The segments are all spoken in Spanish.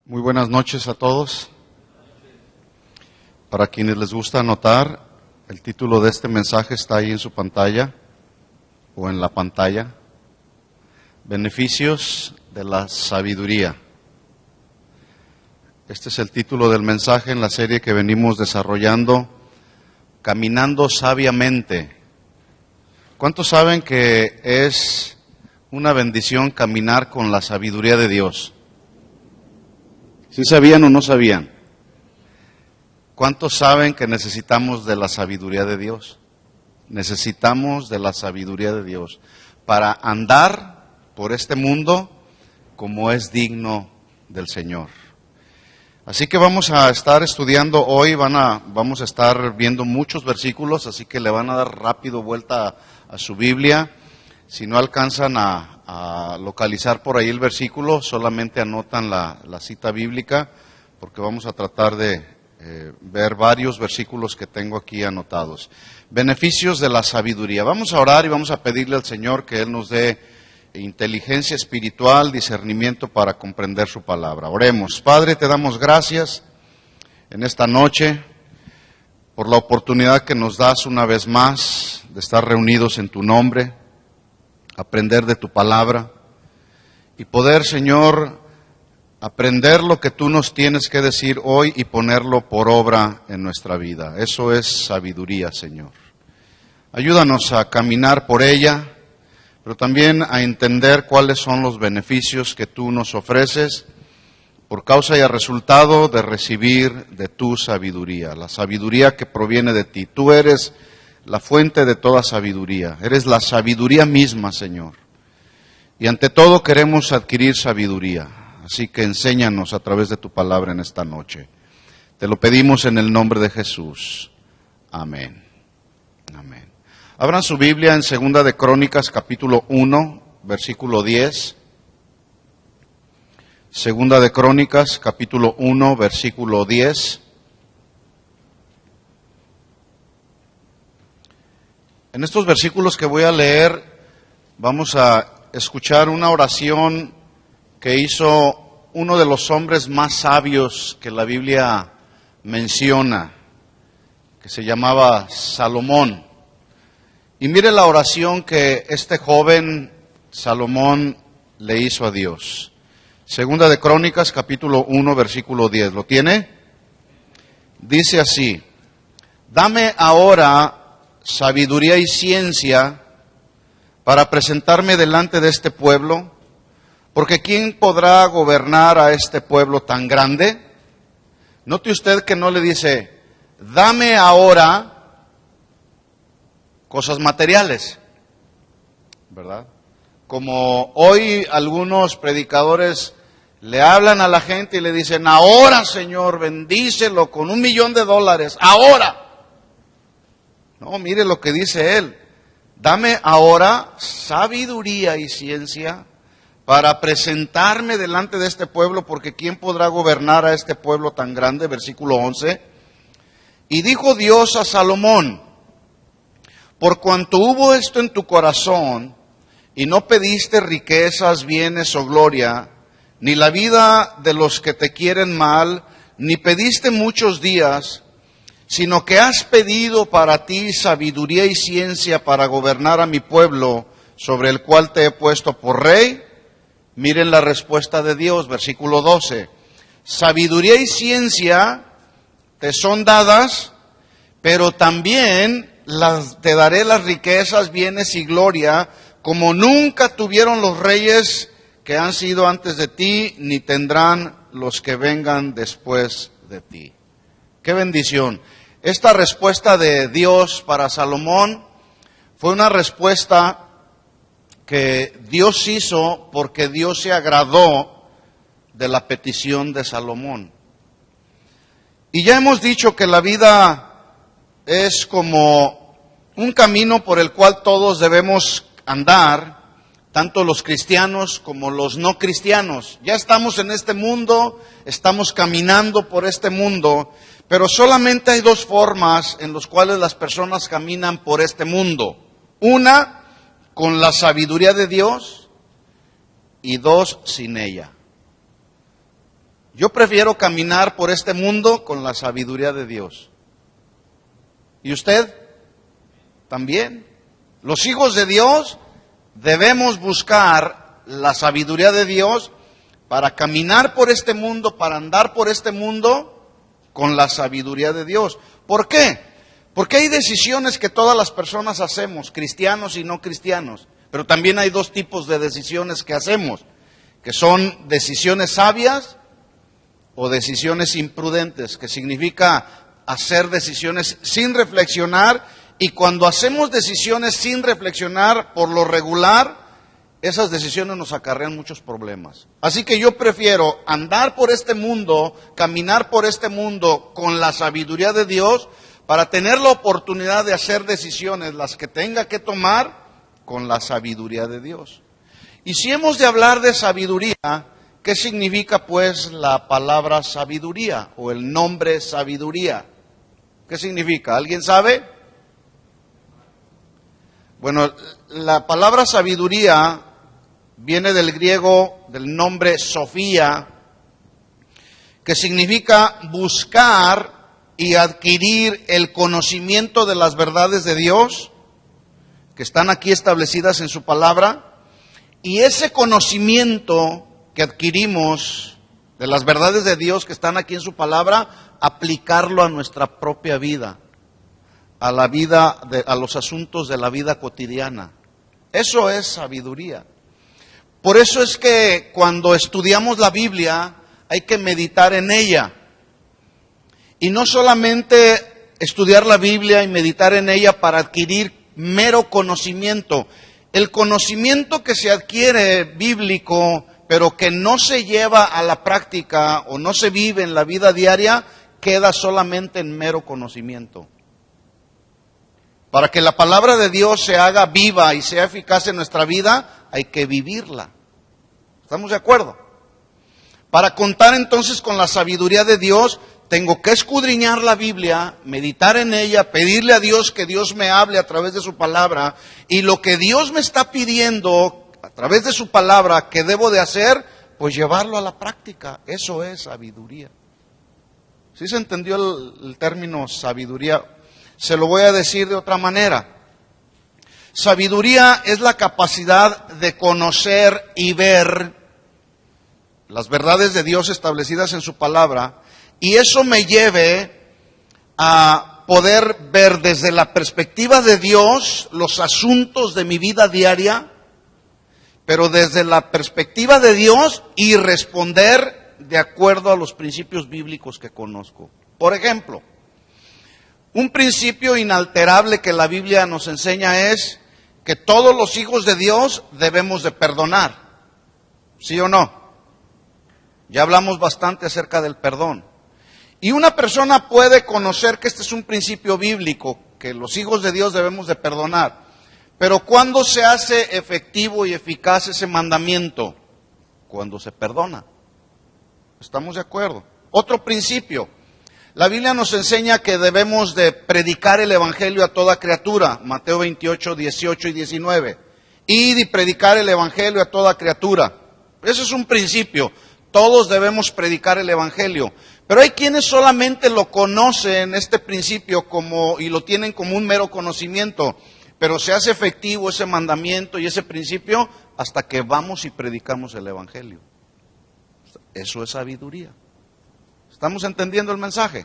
Muy buenas noches a todos. Para quienes les gusta anotar, el título de este mensaje está ahí en su pantalla o en la pantalla. Beneficios de la sabiduría. Este es el título del mensaje en la serie que venimos desarrollando, Caminando Sabiamente. ¿Cuántos saben que es una bendición caminar con la sabiduría de Dios? ¿Sí sabían o no sabían? ¿Cuántos saben que necesitamos de la sabiduría de Dios? Necesitamos de la sabiduría de Dios para andar por este mundo como es digno del Señor. Así que vamos a estar estudiando hoy, vamos a estar viendo muchos versículos, así que le van a dar rápido vuelta a su Biblia. Si no alcanzan a localizar por ahí el versículo, solamente anotan la cita bíblica, porque vamos a tratar de ver varios versículos que tengo aquí anotados. Beneficios de la sabiduría. Vamos a orar y vamos a pedirle al Señor que Él nos dé inteligencia espiritual, discernimiento para comprender su palabra. Oremos. Padre, te damos gracias en esta noche por la oportunidad que nos das una vez más de estar reunidos en tu nombre, aprender de tu palabra y poder, Señor, aprender lo que tú nos tienes que decir hoy y ponerlo por obra en nuestra vida. Eso es sabiduría, Señor. Ayúdanos a caminar por ella, pero también a entender cuáles son los beneficios que tú nos ofreces por causa y a resultado de recibir de tu sabiduría, la sabiduría que proviene de ti. Tú eres la fuente de toda sabiduría, eres la sabiduría misma, Señor. Y ante todo queremos adquirir sabiduría, así que enséñanos a través de tu palabra en esta noche. Te lo pedimos en el nombre de Jesús. Amén. Amén. Abran su Biblia en 2 de Crónicas, capítulo 1, versículo 10. 2 de Crónicas, capítulo 1, versículo 10. En estos versículos que voy a leer, vamos a escuchar una oración que hizo uno de los hombres más sabios que la Biblia menciona, que se llamaba Salomón. Y mire la oración que este joven Salomón le hizo a Dios. 2 de Crónicas, capítulo 1, versículo 10. ¿Lo tiene? Dice así: dame ahora sabiduría y ciencia para presentarme delante de este pueblo, porque ¿quién podrá gobernar a este pueblo tan grande? Note usted que no le dice, dame ahora cosas materiales, ¿verdad? Como hoy algunos predicadores le hablan a la gente y le dicen, ahora Señor, bendícelo con $1,000,000, ahora. No, mire lo que dice él. Dame ahora sabiduría y ciencia para presentarme delante de este pueblo, porque ¿quién podrá gobernar a este pueblo tan grande? Versículo 11. Y dijo Dios a Salomón, por cuanto hubo esto en tu corazón, y no pediste riquezas, bienes o gloria, ni la vida de los que te quieren mal, ni pediste muchos días, sino que has pedido para ti sabiduría y ciencia para gobernar a mi pueblo, sobre el cual te he puesto por rey. Miren la respuesta de Dios, versículo 12. Sabiduría y ciencia te son dadas, pero también te daré las riquezas, bienes y gloria, como nunca tuvieron los reyes que han sido antes de ti, ni tendrán los que vengan después de ti. ¡Qué bendición! Esta respuesta de Dios para Salomón fue una respuesta que Dios hizo porque Dios se agradó de la petición de Salomón. Y ya hemos dicho que la vida es como un camino por el cual todos debemos andar, tanto los cristianos como los no cristianos. Ya estamos en este mundo, estamos caminando por este mundo, pero solamente hay dos formas en las cuales las personas caminan por este mundo. Una, con la sabiduría de Dios, y dos, sin ella. Yo prefiero caminar por este mundo con la sabiduría de Dios. ¿Y usted? También. Los hijos de Dios debemos buscar la sabiduría de Dios para caminar por este mundo, para andar por este mundo con la sabiduría de Dios. ¿Por qué? Porque hay decisiones que todas las personas hacemos, cristianos y no cristianos. Pero también hay dos tipos de decisiones que hacemos, que son decisiones sabias o decisiones imprudentes, que significa hacer decisiones sin reflexionar, y cuando hacemos decisiones sin reflexionar, por lo regular, esas decisiones nos acarrean muchos problemas. Así que yo prefiero andar por este mundo, caminar por este mundo con la sabiduría de Dios, para tener la oportunidad de hacer decisiones, las que tenga que tomar, con la sabiduría de Dios. Y si hemos de hablar de sabiduría, ¿qué significa pues la palabra sabiduría o el nombre sabiduría? ¿Qué significa? ¿Alguien sabe? Bueno, la palabra sabiduría viene del griego, del nombre Sofía, que significa buscar y adquirir el conocimiento de las verdades de Dios, que están aquí establecidas en su palabra, y ese conocimiento que adquirimos de las verdades de Dios que están aquí en su palabra, aplicarlo a nuestra propia vida, a la vida, a los asuntos de la vida cotidiana. Eso es sabiduría. Por eso es que cuando estudiamos la Biblia hay que meditar en ella. Y no solamente estudiar la Biblia y meditar en ella para adquirir mero conocimiento. El conocimiento que se adquiere bíblico, pero que no se lleva a la práctica o no se vive en la vida diaria, queda solamente en mero conocimiento. Para que la palabra de Dios se haga viva y sea eficaz en nuestra vida, hay que vivirla. ¿Estamos de acuerdo? Para contar entonces con la sabiduría de Dios, tengo que escudriñar la Biblia, meditar en ella, pedirle a Dios que Dios me hable a través de su palabra, y lo que Dios me está pidiendo a través de su palabra que debo de hacer, pues llevarlo a la práctica. Eso es sabiduría. ¿Sí se entendió el término sabiduría? Se lo voy a decir de otra manera. Sabiduría es la capacidad de conocer y ver las verdades de Dios establecidas en su palabra, y eso me lleve a poder ver desde la perspectiva de Dios los asuntos de mi vida diaria, pero desde la perspectiva de Dios, y responder de acuerdo a los principios bíblicos que conozco. Por ejemplo, un principio inalterable que la Biblia nos enseña es que todos los hijos de Dios debemos de perdonar. ¿Sí o no? Ya hablamos bastante acerca del perdón. Y una persona puede conocer que este es un principio bíblico, que los hijos de Dios debemos de perdonar. Pero ¿cuándo se hace efectivo y eficaz ese mandamiento? Cuando se perdona. ¿Estamos de acuerdo? Otro principio. La Biblia nos enseña que debemos de predicar el Evangelio a toda criatura. Mateo 28, 18 y 19. Id y predicar el Evangelio a toda criatura. Ese es un principio. Todos debemos predicar el Evangelio. Pero hay quienes solamente lo conocen, este principio, y lo tienen como un mero conocimiento. Pero se hace efectivo ese mandamiento y ese principio hasta que vamos y predicamos el Evangelio. Eso es sabiduría. ¿Estamos entendiendo el mensaje?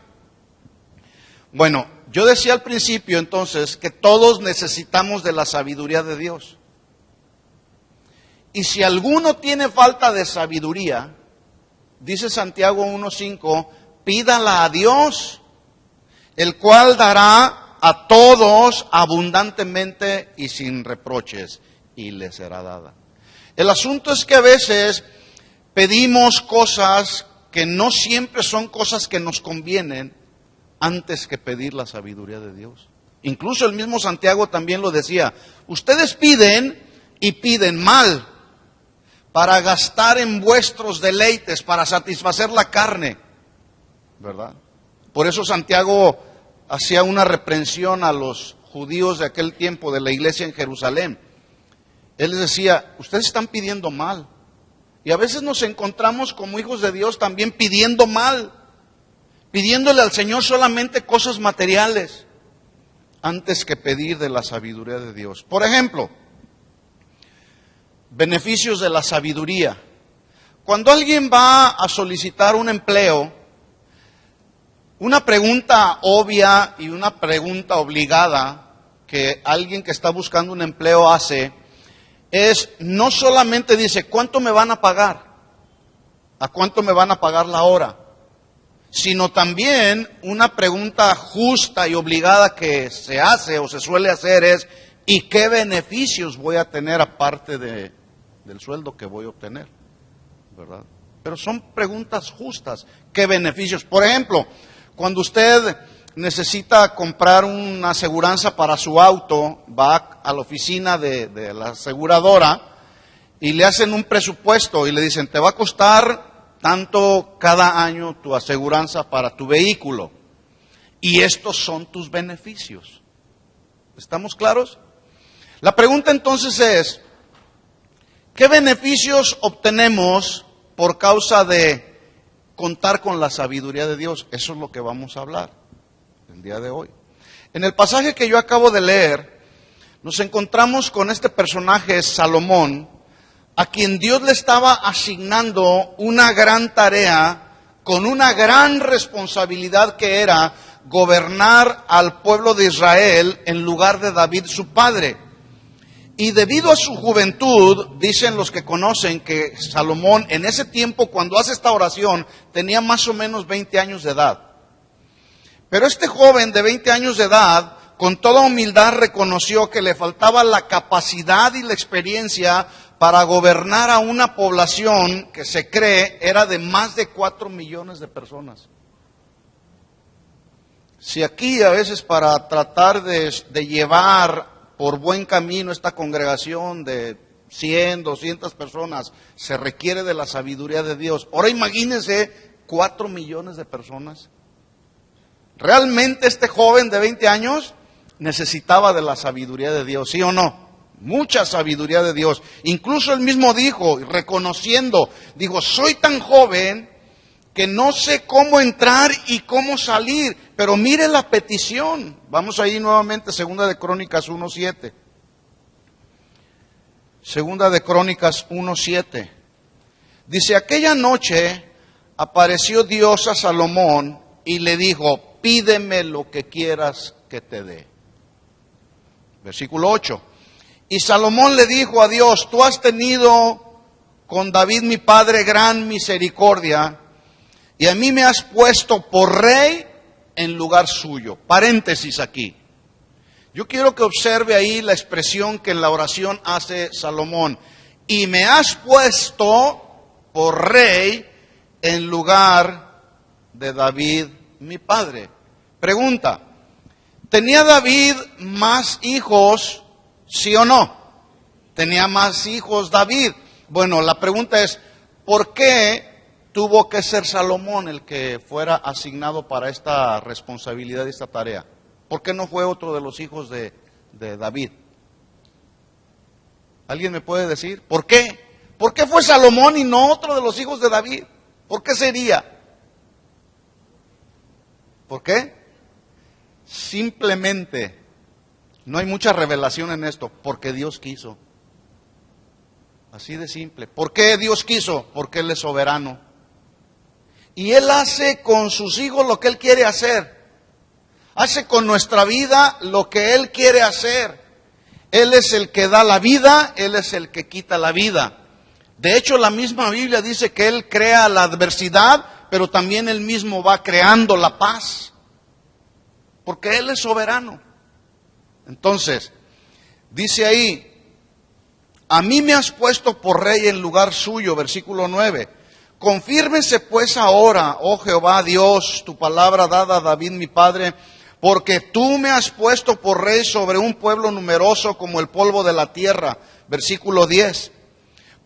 Bueno, yo decía al principio entonces que todos necesitamos de la sabiduría de Dios. Y si alguno tiene falta de sabiduría, dice Santiago 1:5, pídala a Dios, el cual dará a todos abundantemente y sin reproches, y le será dada. El asunto es que a veces pedimos cosas que no siempre son cosas que nos convienen, antes que pedir la sabiduría de Dios. Incluso el mismo Santiago también lo decía, ustedes piden y piden mal, para gastar en vuestros deleites, para satisfacer la carne, ¿verdad? Por eso Santiago hacía una reprensión a los judíos de aquel tiempo, de la iglesia en Jerusalén. Él les decía, ustedes están pidiendo mal. Y a veces nos encontramos como hijos de Dios también pidiendo mal, pidiéndole al Señor solamente cosas materiales, antes que pedir de la sabiduría de Dios. Por ejemplo, beneficios de la sabiduría. Cuando alguien va a solicitar un empleo, una pregunta obvia y una pregunta obligada que alguien que está buscando un empleo hace es, no solamente dice, ¿cuánto me van a pagar? ¿A cuánto me van a pagar la hora? Sino también una pregunta justa y obligada que se hace o se suele hacer es, ¿y qué beneficios voy a tener aparte del sueldo que voy a obtener? ¿Verdad? Pero son preguntas justas. ¿Qué beneficios? Por ejemplo, cuando usted necesita comprar una aseguranza para su auto, va a la oficina de la aseguradora y le hacen un presupuesto y le dicen, te va a costar tanto cada año tu aseguranza para tu vehículo. Y estos son tus beneficios. ¿Estamos claros? La pregunta entonces es, ¿qué beneficios obtenemos por causa de contar con la sabiduría de Dios? Eso es lo que vamos a hablar el día de hoy. En el pasaje que yo acabo de leer, nos encontramos con este personaje, Salomón, a quien Dios le estaba asignando una gran tarea, con una gran responsabilidad que era gobernar al pueblo de Israel en lugar de David su padre. Y debido a su juventud, dicen los que conocen que Salomón en ese tiempo cuando hace esta oración tenía más o menos 20 años de edad. Pero este joven de 20 años de edad, con toda humildad reconoció que le faltaba la capacidad y la experiencia para gobernar a una población que se cree era de más de 4 millones de personas. Si aquí a veces para tratar de llevar por buen camino esta congregación de 100, 200 personas se requiere de la sabiduría de Dios, ahora imagínense 4 millones de personas. Realmente este joven de 20 años necesitaba de la sabiduría de Dios, ¿sí o no? Mucha sabiduría de Dios. Incluso él mismo dijo, reconociendo, dijo, soy tan joven que no sé cómo entrar y cómo salir. Pero mire la petición. Vamos ahí nuevamente, Segunda de Crónicas 1:7. Segunda de Crónicas 1:7. Dice, aquella noche apareció Dios a Salomón y le dijo, pídeme lo que quieras que te dé. Versículo 8. Y Salomón le dijo a Dios, tú has tenido con David mi padre gran misericordia, y a mí me has puesto por rey en lugar suyo. Paréntesis aquí. Yo quiero que observe ahí la expresión que en la oración hace Salomón. Y me has puesto por rey en lugar de David mi padre. Pregunta, ¿tenía David más hijos? ¿Sí o no? ¿Tenía más hijos David? Bueno, la pregunta es, ¿por qué tuvo que ser Salomón el que fuera asignado para esta responsabilidad y esta tarea? ¿Por qué no fue otro de los hijos de David? ¿Alguien me puede decir? ¿Por qué? ¿Por qué fue Salomón y no otro de los hijos de David? ¿Por qué sería? ¿Por qué? Simplemente, no hay mucha revelación en esto, porque Dios quiso. Así de simple. ¿Por qué Dios quiso? Porque Él es soberano. Y Él hace con sus hijos lo que Él quiere hacer. Hace con nuestra vida lo que Él quiere hacer. Él es el que da la vida, Él es el que quita la vida. De hecho, la misma Biblia dice que Él crea la adversidad, pero también Él mismo va creando la paz. Porque Él es soberano. Entonces, dice ahí, a mí me has puesto por rey en lugar suyo, versículo 9. Confírmese pues ahora, oh Jehová Dios, tu palabra dada a David mi padre, porque tú me has puesto por rey sobre un pueblo numeroso como el polvo de la tierra. Versículo 10.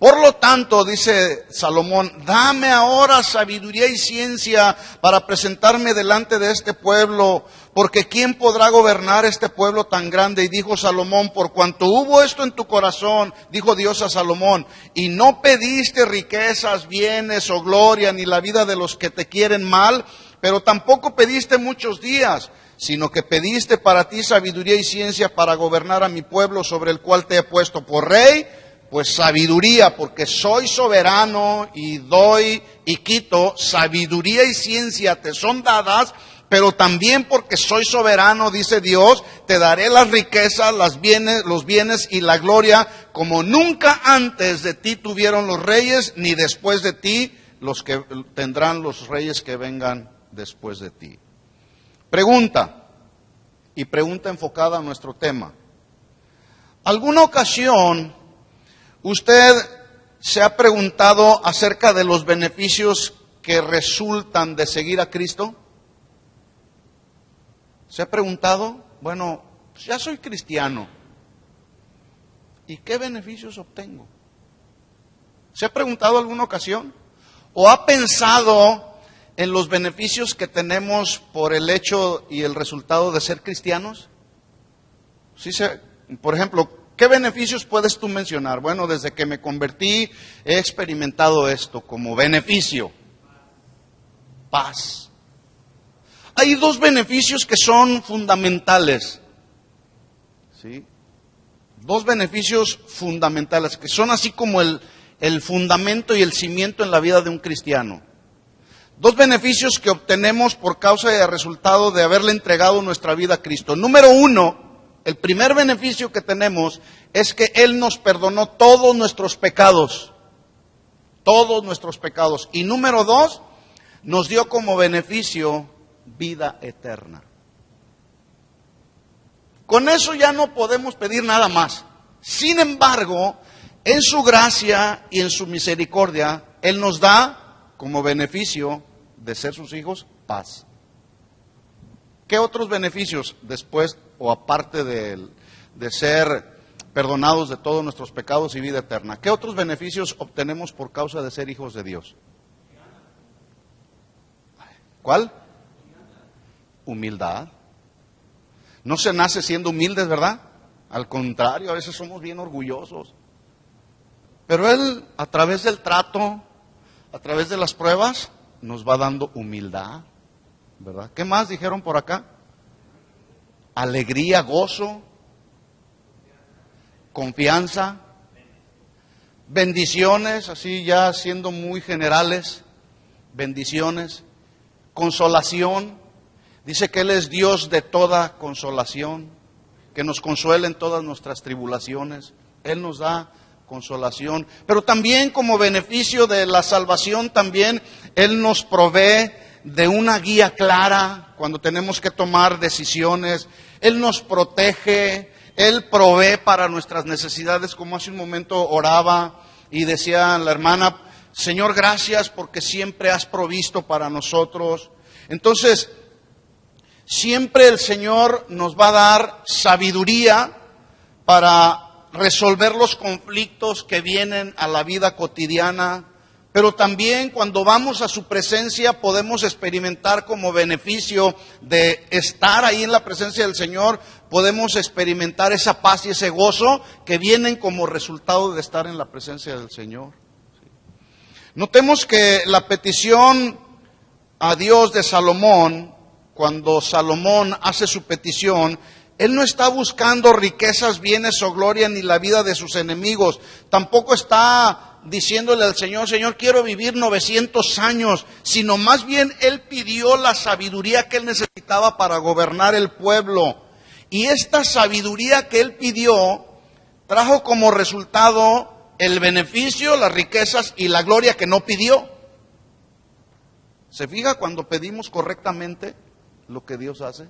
Por lo tanto, dice Salomón, dame ahora sabiduría y ciencia para presentarme delante de este pueblo, porque ¿quién podrá gobernar este pueblo tan grande? Y dijo Salomón, por cuanto hubo esto en tu corazón, dijo Dios a Salomón, y no pediste riquezas, bienes o gloria, ni la vida de los que te quieren mal, pero tampoco pediste muchos días, sino que pediste para ti sabiduría y ciencia para gobernar a mi pueblo sobre el cual te he puesto por rey, pues sabiduría, porque soy soberano y doy y quito, sabiduría y ciencia te son dadas, pero también porque soy soberano, dice Dios, te daré las riquezas, los bienes y la gloria, como nunca antes de ti tuvieron los reyes, ni después de ti los que tendrán los reyes que vengan después de ti. Pregunta, y pregunta enfocada a nuestro tema. ¿Alguna ocasión usted se ha preguntado acerca de los beneficios que resultan de seguir a Cristo? ¿Se ha preguntado? Bueno, pues ya soy cristiano. ¿Y qué beneficios obtengo? ¿Se ha preguntado alguna ocasión? ¿O ha pensado en los beneficios que tenemos por el hecho y el resultado de ser cristianos? Por ejemplo, ¿qué beneficios puedes tú mencionar? Bueno, desde que me convertí he experimentado esto como beneficio. Paz. Hay dos beneficios que son fundamentales. ¿Sí? Dos beneficios fundamentales que son así como el fundamento y el cimiento en la vida de un cristiano. Dos beneficios que obtenemos por causa y resultado de haberle entregado nuestra vida a Cristo. Número uno, el primer beneficio que tenemos es que Él nos perdonó todos nuestros pecados. Todos nuestros pecados. Y número dos, nos dio como beneficio vida eterna. Con eso ya no podemos pedir nada más. Sin embargo, en su gracia y en su misericordia, Él nos da como beneficio de ser sus hijos, paz. ¿Qué otros beneficios después o aparte de ser perdonados de todos nuestros pecados y vida eterna? ¿Qué otros beneficios obtenemos por causa de ser hijos de Dios? ¿Cuál? Humildad. No se nace siendo humildes, ¿verdad? Al contrario, a veces somos bien orgullosos. Pero Él, a través del trato, a través de las pruebas, nos va dando humildad, ¿verdad? ¿Qué más dijeron por acá? Alegría, gozo, confianza, bendiciones, así ya siendo muy generales, bendiciones, consolación. Dice que Él es Dios de toda consolación, que nos consuela en todas nuestras tribulaciones. Él nos da consolación, pero también como beneficio de la salvación, también Él nos provee de una guía clara cuando tenemos que tomar decisiones. Él nos protege, Él provee para nuestras necesidades, como hace un momento oraba y decía la hermana, Señor, gracias porque siempre has provisto para nosotros. Entonces, siempre el Señor nos va a dar sabiduría para resolver los conflictos que vienen a la vida cotidiana, pero también cuando vamos a su presencia podemos experimentar como beneficio de estar ahí en la presencia del Señor, podemos experimentar esa paz y ese gozo que vienen como resultado de estar en la presencia del Señor. Notemos que la petición a Dios de Salomón, cuando Salomón hace su petición, él no está buscando riquezas, bienes o gloria ni la vida de sus enemigos. Tampoco está diciéndole al Señor, Señor, quiero vivir 900 años, sino más bien él pidió la sabiduría que él necesitaba para gobernar el pueblo. Y esta sabiduría que él pidió trajo como resultado el beneficio, las riquezas y la gloria que no pidió. ¿Se fija cuando pedimos correctamente lo que Dios hace?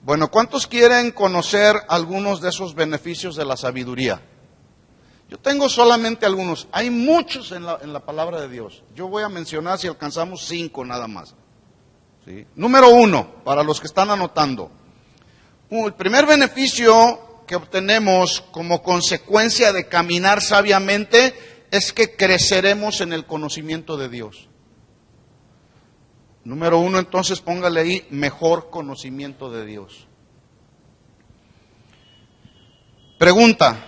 Bueno, ¿cuántos quieren conocer algunos de esos beneficios de la sabiduría? Yo tengo solamente algunos. Hay muchos en la palabra de Dios. Yo voy a mencionar si alcanzamos 5 nada más. ¿Sí? Número 1, para los que están anotando. El primer beneficio que obtenemos como consecuencia de caminar sabiamente es que creceremos en el conocimiento de Dios. Número 1, entonces póngale ahí, mejor conocimiento de Dios. Pregunta,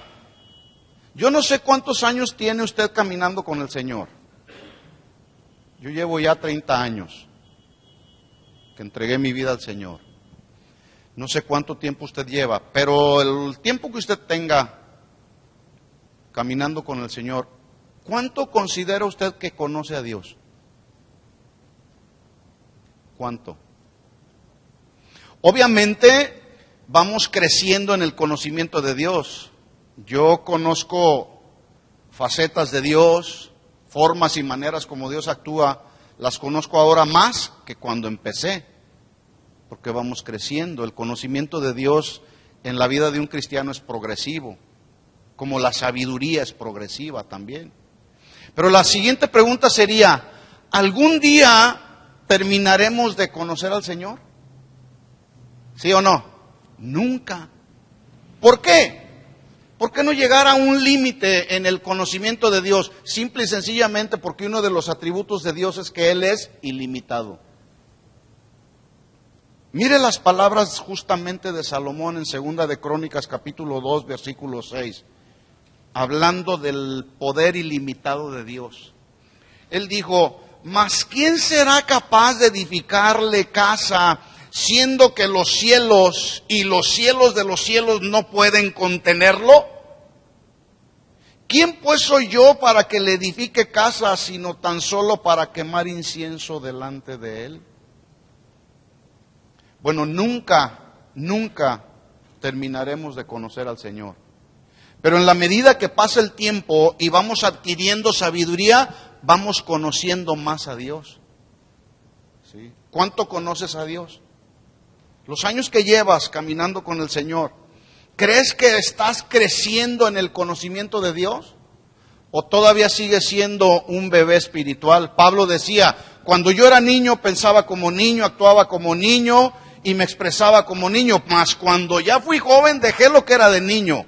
yo no sé cuántos años tiene usted caminando con el Señor. Yo llevo ya 30 años que entregué mi vida al Señor. No sé cuánto tiempo usted lleva, pero el tiempo que usted tenga caminando con el Señor, ¿cuánto considera usted que conoce a Dios? ¿Cuánto? Obviamente vamos creciendo en el conocimiento de Dios. Yo conozco facetas de Dios, formas y maneras como Dios actúa, las conozco ahora más que cuando empecé, porque vamos creciendo. El conocimiento de Dios en la vida de un cristiano es progresivo, como la sabiduría es progresiva también. Pero la siguiente pregunta sería, ¿algún día terminaremos de conocer al Señor? ¿Sí o no? Nunca. ¿Por qué? ¿Por qué no llegar a un límite en el conocimiento de Dios? Simple y sencillamente porque uno de los atributos de Dios es que Él es ilimitado. Mire las palabras justamente de Salomón en 2 de Crónicas capítulo 2 versículo 6, hablando del poder ilimitado de Dios. Él dijo, ¿mas quién será capaz de edificarle casa, siendo que los cielos y los cielos de los cielos no pueden contenerlo? ¿Quién pues soy yo para que le edifique casa, sino tan solo para quemar incienso delante de él? Bueno, nunca terminaremos de conocer al Señor. Pero en la medida que pasa el tiempo y vamos adquiriendo sabiduría, vamos conociendo más a Dios. ¿Sí? ¿Cuánto conoces a Dios? Los años que llevas caminando con el Señor, ¿crees que estás creciendo en el conocimiento de Dios? ¿O todavía sigues siendo un bebé espiritual? Pablo decía, cuando yo era niño pensaba como niño, actuaba como niño y me expresaba como niño, mas cuando ya fui joven dejé lo que era de niño.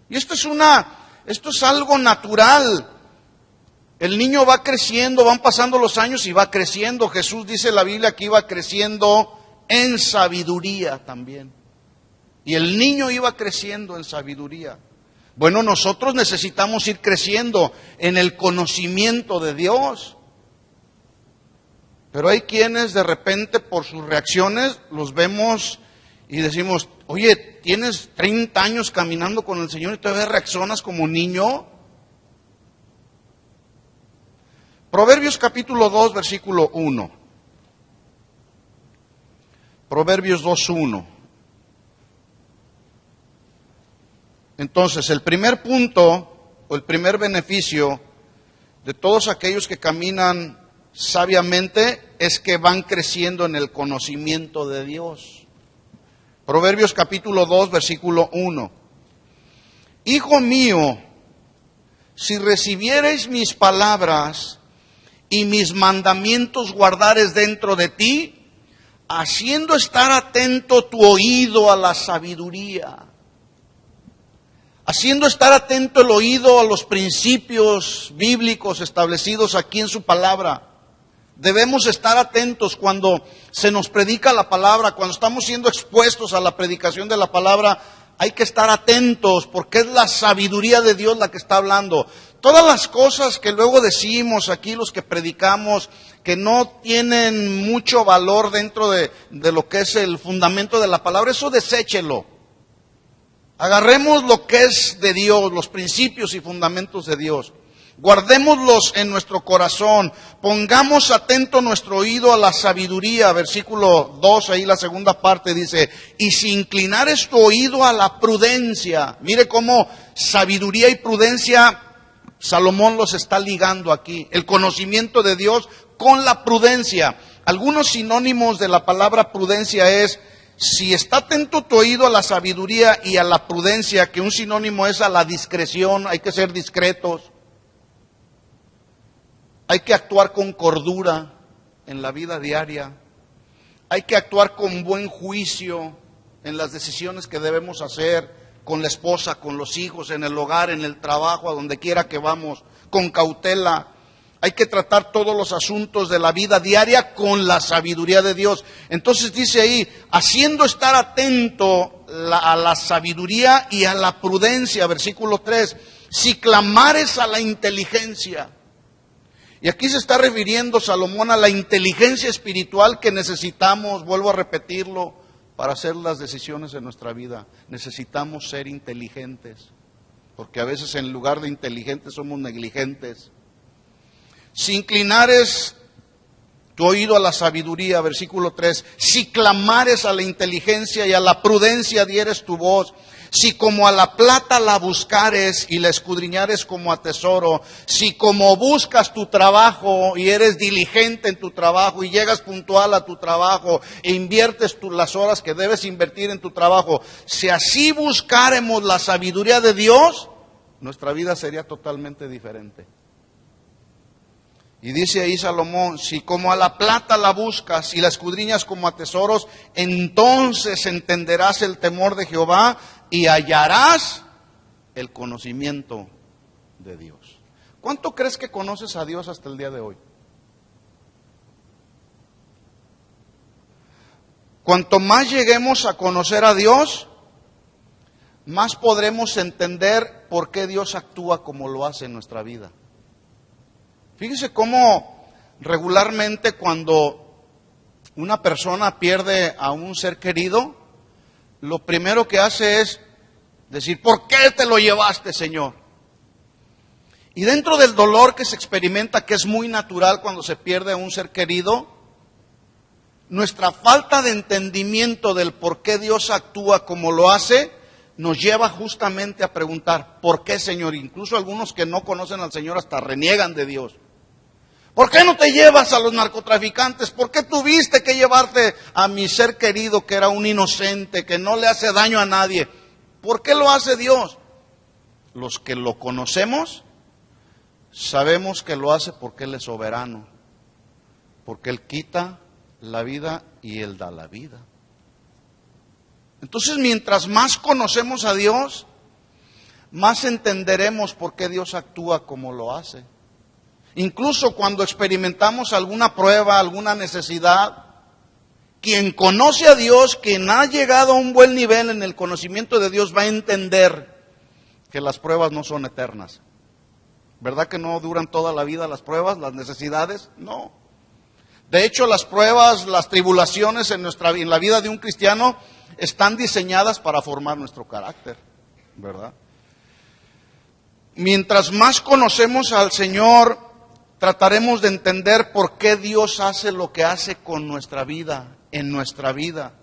Y esto es algo natural. El niño va creciendo, van pasando los años y va creciendo. Jesús dice en la Biblia que iba creciendo en sabiduría también. Y el niño iba creciendo en sabiduría. Bueno, nosotros necesitamos ir creciendo en el conocimiento de Dios. Pero hay quienes de repente por sus reacciones los vemos y decimos, oye, tienes 30 años caminando con el Señor y todavía reaccionas como niño. Proverbios capítulo 2, versículo 1. Proverbios 2:1. Entonces, el primer punto o el primer beneficio de todos aquellos que caminan sabiamente es que van creciendo en el conocimiento de Dios. Proverbios capítulo 2, versículo 1. Hijo mío, si recibiereis mis palabras y mis mandamientos guardares dentro de ti, haciendo estar atento tu oído a la sabiduría, haciendo estar atento el oído a los principios bíblicos establecidos aquí en su palabra. Debemos estar atentos cuando se nos predica la palabra, cuando estamos siendo expuestos a la predicación de la palabra, hay que estar atentos porque es la sabiduría de Dios la que está hablando. Todas las cosas que luego decimos aquí los que predicamos, que no tienen mucho valor dentro de lo que es el fundamento de la palabra, eso deséchelo. Agarremos lo que es de Dios, los principios y fundamentos de Dios. Guardémoslos en nuestro corazón, pongamos atento nuestro oído a la sabiduría. Versículo 2, ahí la segunda parte dice, y si inclinares tu oído a la prudencia. Mire cómo sabiduría y prudencia, Salomón los está ligando aquí. El conocimiento de Dios con la prudencia. Algunos sinónimos de la palabra prudencia es, si está atento tu oído a la sabiduría y a la prudencia, que un sinónimo es a la discreción, hay que ser discretos. Hay que actuar con cordura en la vida diaria. Hay que actuar con buen juicio en las decisiones que debemos hacer, con la esposa, con los hijos, en el hogar, en el trabajo, a donde quiera que vamos, con cautela. Hay que tratar todos los asuntos de la vida diaria con la sabiduría de Dios. Entonces dice ahí, haciendo estar atento a la sabiduría y a la prudencia, versículo 3, si clamares a la inteligencia. Y aquí se está refiriendo Salomón a la inteligencia espiritual que necesitamos, vuelvo a repetirlo, para hacer las decisiones en nuestra vida. Necesitamos ser inteligentes, porque a veces en lugar de inteligentes somos negligentes. Si inclinares tu oído a la sabiduría, versículo 3, si clamares a la inteligencia y a la prudencia dieres tu voz, si como a la plata la buscares y la escudriñares como a tesoro, si como buscas tu trabajo y eres diligente en tu trabajo y llegas puntual a tu trabajo e inviertes las horas que debes invertir en tu trabajo, si así buscáremos la sabiduría de Dios, nuestra vida sería totalmente diferente. Y dice ahí Salomón, si como a la plata la buscas y la escudriñas como a tesoros, entonces entenderás el temor de Jehová y hallarás el conocimiento de Dios. ¿Cuánto crees que conoces a Dios hasta el día de hoy? Cuanto más lleguemos a conocer a Dios, más podremos entender por qué Dios actúa como lo hace en nuestra vida. Fíjese cómo regularmente cuando una persona pierde a un ser querido, lo primero que hace es decir, ¿por qué te lo llevaste, Señor? Y dentro del dolor que se experimenta, que es muy natural cuando se pierde a un ser querido, nuestra falta de entendimiento del por qué Dios actúa como lo hace, nos lleva justamente a preguntar, ¿por qué, Señor? Incluso algunos que no conocen al Señor hasta reniegan de Dios. ¿Por qué no te llevas a los narcotraficantes? ¿Por qué tuviste que llevarte a mi ser querido que era un inocente, que no le hace daño a nadie? ¿Por qué lo hace Dios? Los que lo conocemos sabemos que lo hace porque Él es soberano, porque Él quita la vida y Él da la vida. Entonces, mientras más conocemos a Dios, más entenderemos por qué Dios actúa como lo hace. Incluso cuando experimentamos alguna prueba, alguna necesidad, quien conoce a Dios, quien ha llegado a un buen nivel en el conocimiento de Dios, va a entender que las pruebas no son eternas. ¿Verdad que no duran toda la vida las pruebas, las necesidades? No. De hecho, las pruebas, las tribulaciones en la vida de un cristiano están diseñadas para formar nuestro carácter, ¿verdad? Mientras más conocemos al Señor, trataremos de entender por qué Dios hace lo que hace con nuestra vida, en nuestra vida.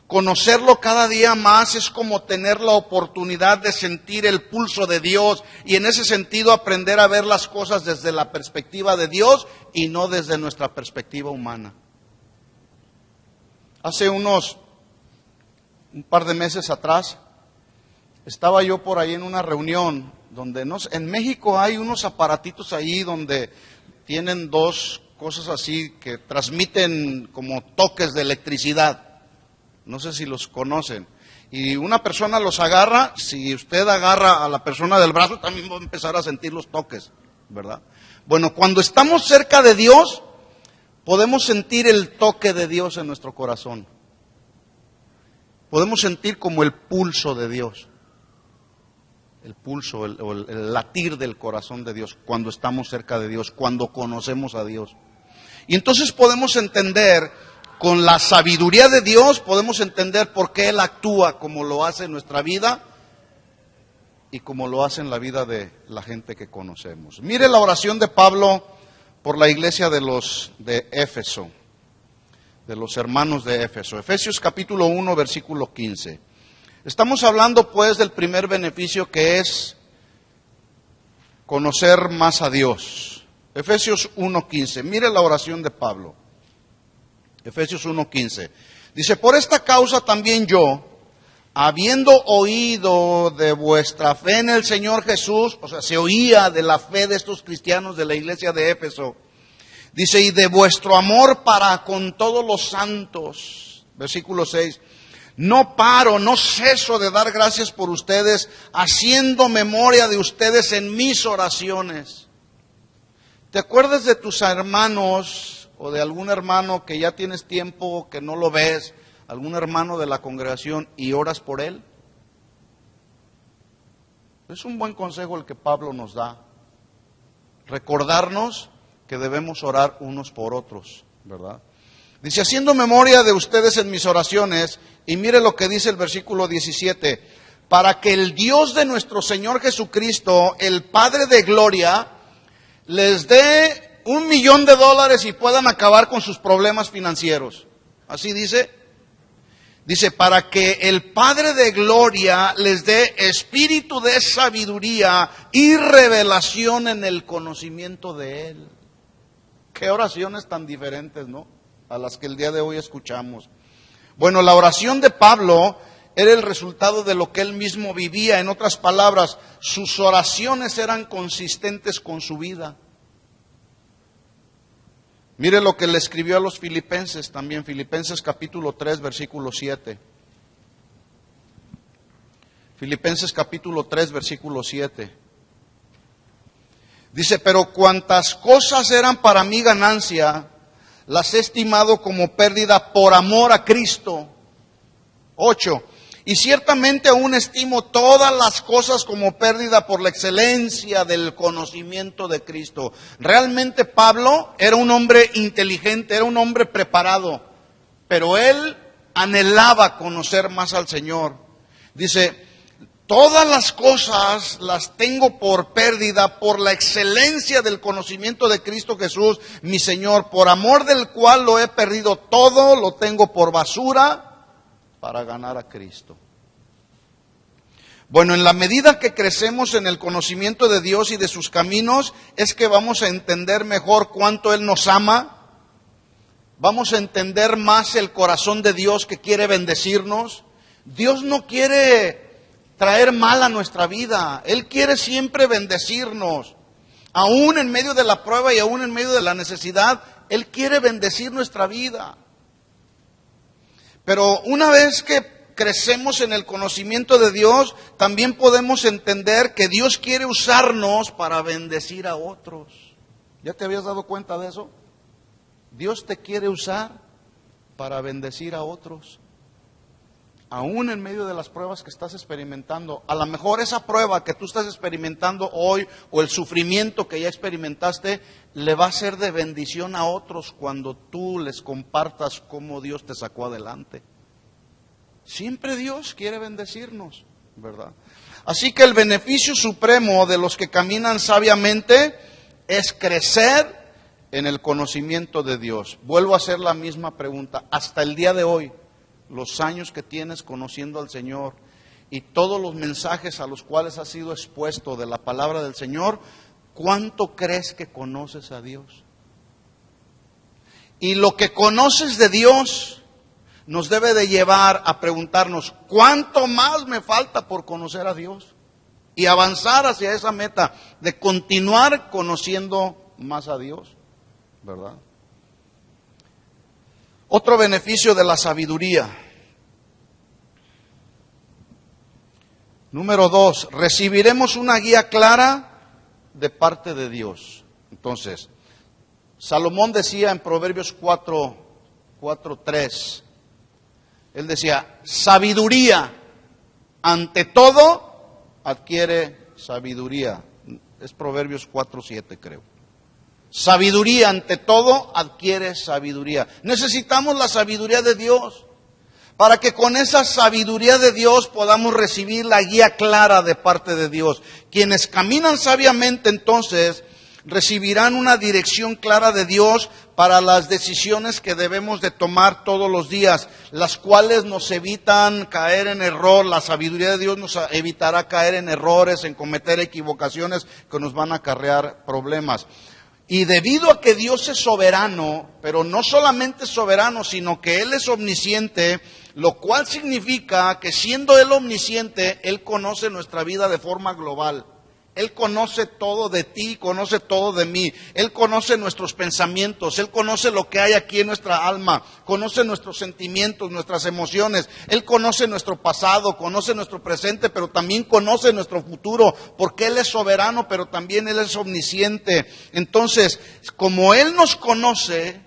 Conocerlo cada día más es como tener la oportunidad de sentir el pulso de Dios y en ese sentido aprender a ver las cosas desde la perspectiva de Dios y no desde nuestra perspectiva humana. Hace un par de meses atrás, estaba yo por ahí en una reunión donde en México hay unos aparatitos ahí donde tienen dos cosas así que transmiten como toques de electricidad. No sé si los conocen. Y una persona los agarra, si usted agarra a la persona del brazo, también va a empezar a sentir los toques, ¿verdad? Bueno, cuando estamos cerca de Dios, podemos sentir el toque de Dios en nuestro corazón. Podemos sentir como el pulso de Dios. El pulso, el latir del corazón de Dios cuando estamos cerca de Dios, cuando conocemos a Dios. Y entonces podemos entender, con la sabiduría de Dios, podemos entender por qué Él actúa como lo hace en nuestra vida y como lo hace en la vida de la gente que conocemos. Mire la oración de Pablo por la iglesia de Éfeso, de los hermanos de Éfeso. Efesios capítulo 1, versículo 15. Estamos hablando pues del primer beneficio, que es conocer más a Dios. Efesios 1:15. Mire la oración de Pablo. Efesios 1:15. Dice, por esta causa también yo, habiendo oído de vuestra fe en el Señor Jesús, o sea, se oía de la fe de estos cristianos de la iglesia de Éfeso. Dice, y de vuestro amor para con todos los santos. Versículo 6. No paro, no ceso de dar gracias por ustedes, haciendo memoria de ustedes en mis oraciones. ¿Te acuerdas de tus hermanos o de algún hermano que ya tienes tiempo que no lo ves, algún hermano de la congregación, y oras por él? Es un buen consejo el que Pablo nos da. Recordarnos que debemos orar unos por otros, ¿verdad? Dice, haciendo memoria de ustedes en mis oraciones, y mire lo que dice el versículo 17, para que el Dios de nuestro Señor Jesucristo, el Padre de gloria, les dé $1,000,000 y puedan acabar con sus problemas financieros. Así dice. Dice, para que el Padre de gloria les dé espíritu de sabiduría y revelación en el conocimiento de Él. Qué oraciones tan diferentes, ¿no?, a las que el día de hoy escuchamos. Bueno, la oración de Pablo era el resultado de lo que él mismo vivía. En otras palabras, sus oraciones eran consistentes con su vida. Mire lo que le escribió a los filipenses también, Filipenses capítulo 3, versículo 7. Filipenses capítulo 3, versículo 7. Dice, pero cuantas cosas eran para mí ganancia, las he estimado como pérdida por amor a Cristo. 8. Y ciertamente aún estimo todas las cosas como pérdida por la excelencia del conocimiento de Cristo. Realmente Pablo era un hombre inteligente, era un hombre preparado, pero él anhelaba conocer más al Señor. Dice, todas las cosas las tengo por pérdida por la excelencia del conocimiento de Cristo Jesús, mi Señor, por amor del cual lo he perdido todo, lo tengo por basura para ganar a Cristo. Bueno, en la medida que crecemos en el conocimiento de Dios y de sus caminos, es que vamos a entender mejor cuánto Él nos ama, vamos a entender más el corazón de Dios que quiere bendecirnos. Dios no quiere traer mal a nuestra vida, Él quiere siempre bendecirnos. Aún en medio de la prueba y aún en medio de la necesidad, Él quiere bendecir nuestra vida. Pero una vez que crecemos en el conocimiento de Dios, también podemos entender que Dios quiere usarnos para bendecir a otros. ¿Ya te habías dado cuenta de eso? Dios te quiere usar para bendecir a otros. Aún en medio de las pruebas que estás experimentando, a lo mejor esa prueba que tú estás experimentando hoy o el sufrimiento que ya experimentaste, le va a ser de bendición a otros cuando tú les compartas cómo Dios te sacó adelante. Siempre Dios quiere bendecirnos, ¿verdad? Así que el beneficio supremo de los que caminan sabiamente es crecer en el conocimiento de Dios. Vuelvo a hacer la misma pregunta. Hasta el día de hoy, los años que tienes conociendo al Señor y todos los mensajes a los cuales has sido expuesto de la palabra del Señor, ¿cuánto crees que conoces a Dios? Y lo que conoces de Dios nos debe de llevar a preguntarnos, ¿cuánto más me falta por conocer a Dios? Y avanzar hacia esa meta de continuar conociendo más a Dios, ¿verdad? Otro beneficio de la sabiduría. Número 2, recibiremos una guía clara de parte de Dios. Entonces, Salomón decía en Proverbios 4:3, él decía, sabiduría, ante todo, adquiere sabiduría. Es Proverbios 4:7, creo. Sabiduría, ante todo, adquiere sabiduría. Necesitamos la sabiduría de Dios para que con esa sabiduría de Dios podamos recibir la guía clara de parte de Dios. Quienes caminan sabiamente, entonces, recibirán una dirección clara de Dios para las decisiones que debemos de tomar todos los días, las cuales nos evitan caer en error. La sabiduría de Dios nos evitará caer en errores, en cometer equivocaciones que nos van a acarrear problemas. Y debido a que Dios es soberano, pero no solamente es soberano, sino que Él es omnisciente, lo cual significa que siendo Él omnisciente, Él conoce nuestra vida de forma global. Él conoce todo de ti, conoce todo de mí. Él conoce nuestros pensamientos, Él conoce lo que hay aquí en nuestra alma, conoce nuestros sentimientos, nuestras emociones. Él conoce nuestro pasado, conoce nuestro presente, pero también conoce nuestro futuro, porque Él es soberano, pero también Él es omnisciente. Entonces, como Él nos conoce,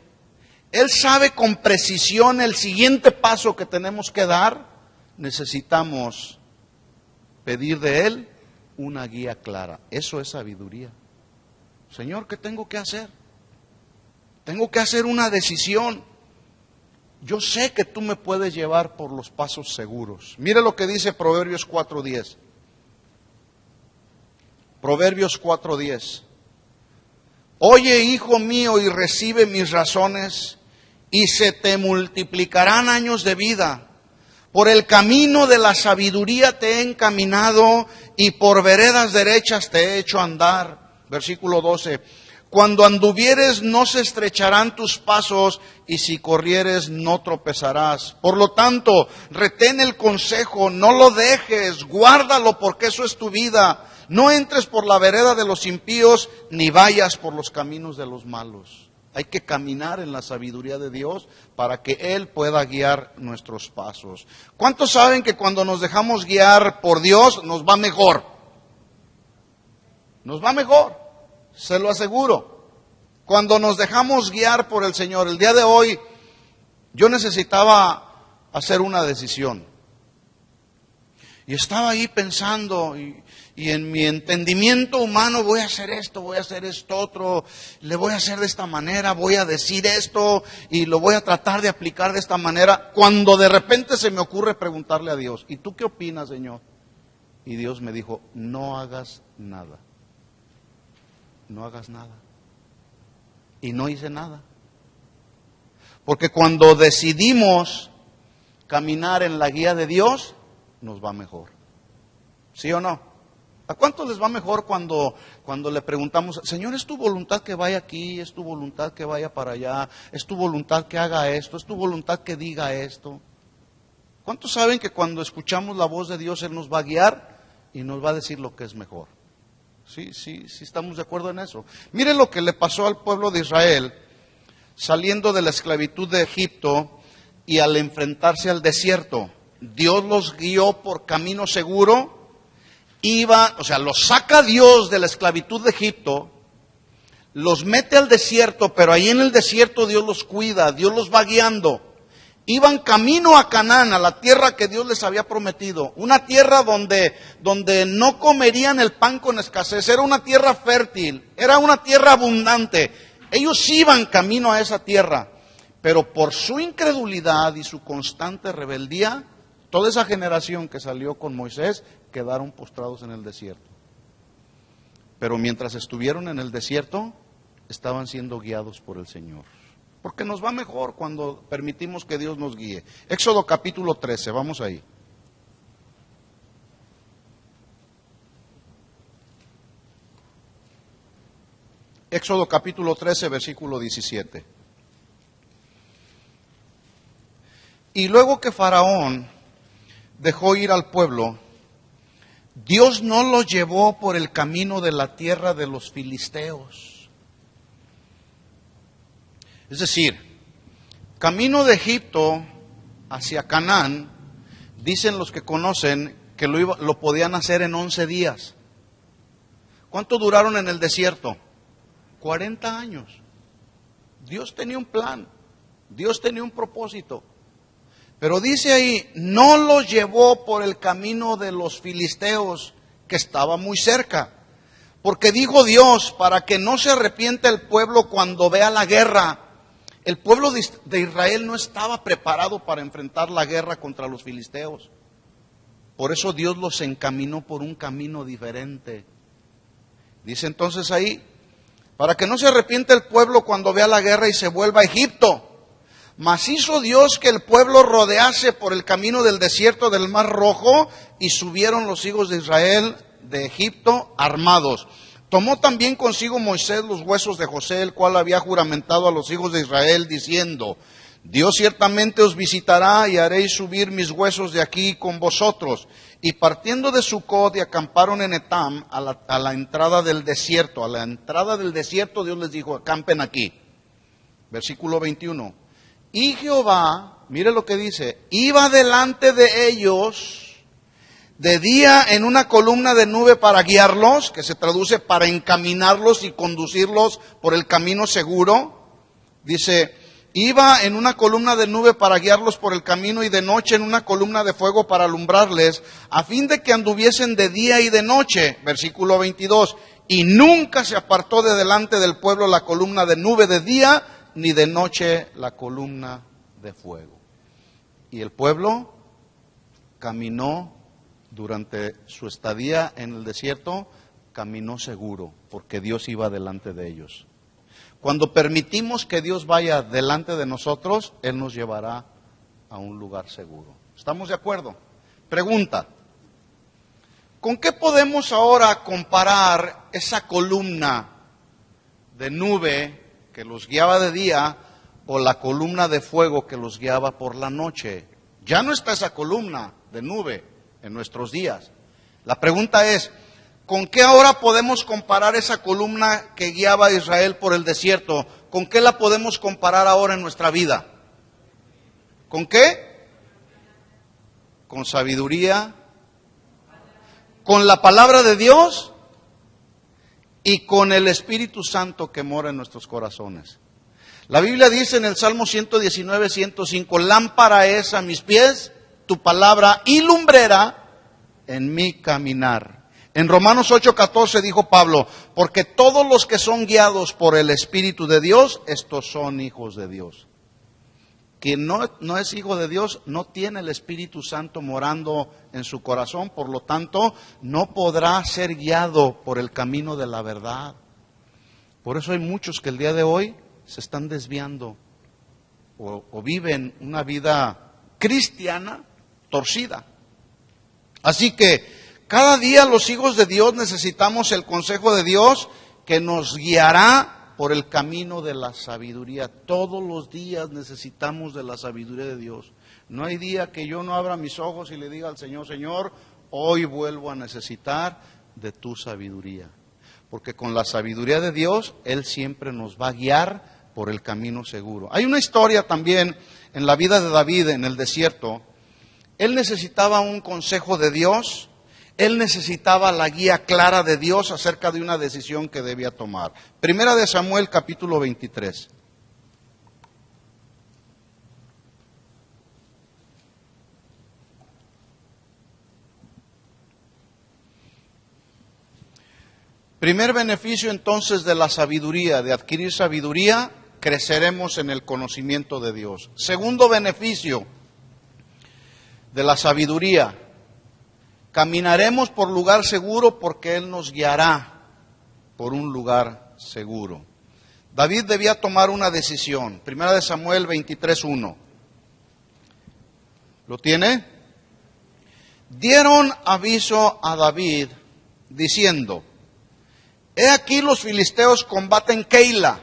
Él sabe con precisión el siguiente paso que tenemos que dar. Necesitamos pedir de Él una guía clara. Eso es sabiduría. Señor, ¿qué tengo que hacer? Tengo que hacer una decisión. Yo sé que tú me puedes llevar por los pasos seguros. Mire lo que dice Proverbios 4:10. Proverbios 4:10. Oye, hijo mío, y recibe mis razones, y se te multiplicarán años de vida. Por el camino de la sabiduría te he encaminado, y por veredas derechas te he hecho andar. Versículo 12. Cuando anduvieres no se estrecharán tus pasos, y si corrieres no tropezarás. Por lo tanto, retén el consejo, no lo dejes, guárdalo, porque eso es tu vida. No entres por la vereda de los impíos, ni vayas por los caminos de los malos. Hay que caminar en la sabiduría de Dios para que Él pueda guiar nuestros pasos. ¿Cuántos saben que cuando nos dejamos guiar por Dios nos va mejor? Nos va mejor, se lo aseguro. Cuando nos dejamos guiar por el Señor. El día de hoy yo necesitaba hacer una decisión. Y estaba ahí pensando, y en mi entendimiento humano voy a hacer esto otro, le voy a hacer de esta manera, voy a decir esto y lo voy a tratar de aplicar de esta manera, cuando de repente se me ocurre preguntarle a Dios, ¿y tú qué opinas, Señor? Y Dios me dijo, no hagas nada, no hagas nada. Y no hice nada. Porque cuando decidimos caminar en la guía de Dios, nos va mejor. ¿Sí o no? ¿A cuántos les va mejor cuando le preguntamos, Señor, ¿es tu voluntad que vaya aquí? ¿Es tu voluntad que vaya para allá? ¿Es tu voluntad que haga esto? ¿Es tu voluntad que diga esto? ¿Cuántos saben que cuando escuchamos la voz de Dios, Él nos va a guiar y nos va a decir lo que es mejor? Sí, estamos de acuerdo en eso. Miren lo que le pasó al pueblo de Israel saliendo de la esclavitud de Egipto y al enfrentarse al desierto. Dios los guió por camino seguro. Los saca Dios de la esclavitud de Egipto, los mete al desierto, pero ahí en el desierto Dios los cuida, Dios los va guiando. Iban camino a Canaán, a la tierra que Dios les había prometido, una tierra donde no comerían el pan con escasez, era una tierra fértil, era una tierra abundante. Ellos iban camino a esa tierra, pero por su incredulidad y su constante rebeldía, toda esa generación que salió con Moisés quedaron postrados en el desierto. Pero mientras estuvieron en el desierto, estaban siendo guiados por el Señor. Porque nos va mejor cuando permitimos que Dios nos guíe. Éxodo capítulo 13, vamos ahí. Éxodo capítulo 13, versículo 17. Y luego que Faraón dejó ir al pueblo, Dios no los llevó por el camino de la tierra de los filisteos. Es decir, camino de Egipto hacia Canaán, dicen los que conocen que lo podían hacer en 11 días. ¿Cuánto duraron en el desierto? 40 años. Dios tenía un plan, Dios tenía un propósito. Pero dice ahí, no los llevó por el camino de los filisteos, que estaba muy cerca. Porque dijo Dios, para que no se arrepienta el pueblo cuando vea la guerra. El pueblo de Israel no estaba preparado para enfrentar la guerra contra los filisteos. Por eso Dios los encaminó por un camino diferente. Dice entonces ahí, para que no se arrepienta el pueblo cuando vea la guerra y se vuelva a Egipto. Mas hizo Dios que el pueblo rodease por el camino del desierto del Mar Rojo, y subieron los hijos de Israel de Egipto armados. Tomó también consigo Moisés los huesos de José, el cual había juramentado a los hijos de Israel, diciendo, Dios ciertamente os visitará y haréis subir mis huesos de aquí con vosotros. Y partiendo de Sucot y acamparon en Etam a la entrada del desierto. A la entrada del desierto Dios les dijo, acampen aquí. Versículo 21. Y Jehová, mire lo que dice, iba delante de ellos de día en una columna de nube para guiarlos, que se traduce para encaminarlos y conducirlos por el camino seguro. Dice, iba en una columna de nube para guiarlos por el camino y de noche en una columna de fuego para alumbrarles, a fin de que anduviesen de día y de noche. Versículo 22. Y nunca se apartó de delante del pueblo la columna de nube de día, ni de noche la columna de fuego. Y el pueblo caminó durante su estadía en el desierto, caminó seguro, porque Dios iba delante de ellos. Cuando permitimos que Dios vaya delante de nosotros, Él nos llevará a un lugar seguro. ¿Estamos de acuerdo? Pregunta, ¿con qué podemos ahora comparar esa columna de nube que los guiaba de día o la columna de fuego que los guiaba por la noche? Ya no está esa columna de nube en nuestros días. La pregunta es, ¿con qué ahora podemos comparar esa columna que guiaba a Israel por el desierto? ¿Con qué la podemos comparar ahora en nuestra vida? ¿Con qué? Con sabiduría, con la palabra de Dios y con el Espíritu Santo que mora en nuestros corazones. La Biblia dice en el Salmo 119, 105, lámpara es a mis pies tu palabra y lumbrera en mi caminar. En Romanos 8:14 dijo Pablo, porque todos los que son guiados por el Espíritu de Dios, estos son hijos de Dios. Quien no es hijo de Dios no tiene el Espíritu Santo morando en su corazón, por lo tanto no podrá ser guiado por el camino de la verdad. Por eso hay muchos que el día de hoy se están desviando o viven una vida cristiana torcida. Así que cada día los hijos de Dios necesitamos el consejo de Dios que nos guiará por el camino de la sabiduría. Todos los días necesitamos de la sabiduría de Dios. No hay día que yo no abra mis ojos y le diga al Señor, Señor, hoy vuelvo a necesitar de tu sabiduría. Porque con la sabiduría de Dios, Él siempre nos va a guiar por el camino seguro. Hay una historia también en la vida de David en el desierto. Él necesitaba un consejo de Dios, él necesitaba la guía clara de Dios acerca de una decisión que debía tomar. Primera de Samuel, capítulo 23. Primer beneficio entonces de la sabiduría, de adquirir sabiduría, creceremos en el conocimiento de Dios. Segundo beneficio de la sabiduría, caminaremos por lugar seguro porque Él nos guiará por un lugar seguro. David debía tomar una decisión. Primera de Samuel 23:1. ¿Lo tiene? Dieron aviso a David diciendo, he aquí los filisteos combaten Keila.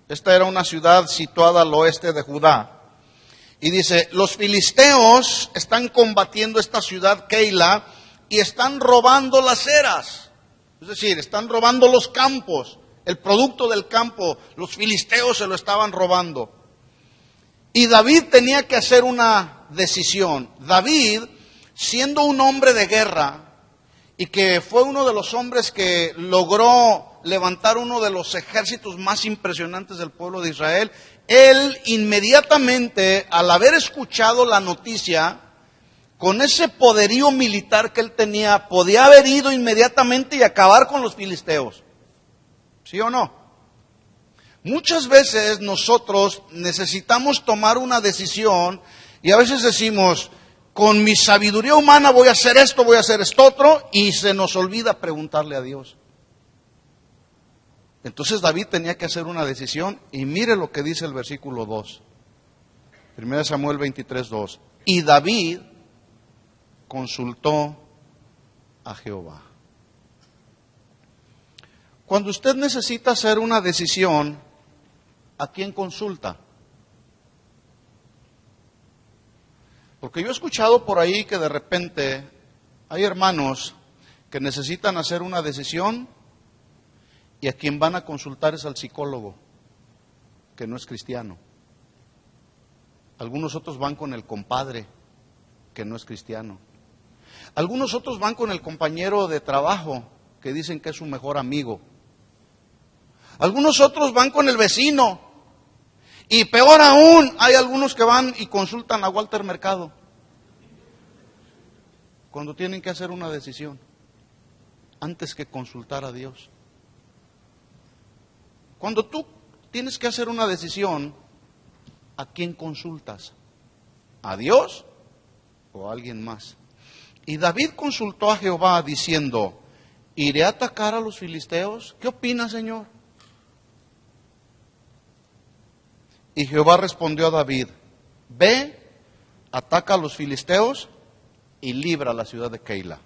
Esta era una ciudad situada al oeste de Judá. Y dice, los filisteos están combatiendo esta ciudad Keila y están robando las eras. Es decir, están robando los campos, el producto del campo. Los filisteos se lo estaban robando. Y David tenía que hacer una decisión. David, siendo un hombre de guerra y que fue uno de los hombres que logró levantar uno de los ejércitos más impresionantes del pueblo de Israel, él inmediatamente, al haber escuchado la noticia, con ese poderío militar que él tenía, podía haber ido inmediatamente y acabar con los filisteos. ¿Sí o no? Muchas veces nosotros necesitamos tomar una decisión y a veces decimos, con mi sabiduría humana voy a hacer esto, voy a hacer esto otro, y se nos olvida preguntarle a Dios. Entonces David tenía que hacer una decisión y mire lo que dice el versículo 2. 1 Samuel 23:2. Y David consultó a Jehová. Cuando usted necesita hacer una decisión, ¿a quién consulta? Porque yo he escuchado por ahí que de repente hay hermanos que necesitan hacer una decisión y a quien van a consultar es al psicólogo, que no es cristiano. Algunos otros van con el compadre, que no es cristiano. Algunos otros van con el compañero de trabajo, que dicen que es su mejor amigo. Algunos otros van con el vecino. Y peor aún, hay algunos que van y consultan a Walter Mercado cuando tienen que hacer una decisión, antes que consultar a Dios. Cuando tú tienes que hacer una decisión, ¿a quién consultas? ¿A Dios o a alguien más? Y David consultó a Jehová diciendo, ¿iré a atacar a los filisteos? ¿Qué opina, Señor? Y Jehová respondió a David, ve, ataca a los filisteos y libra la ciudad de Keila.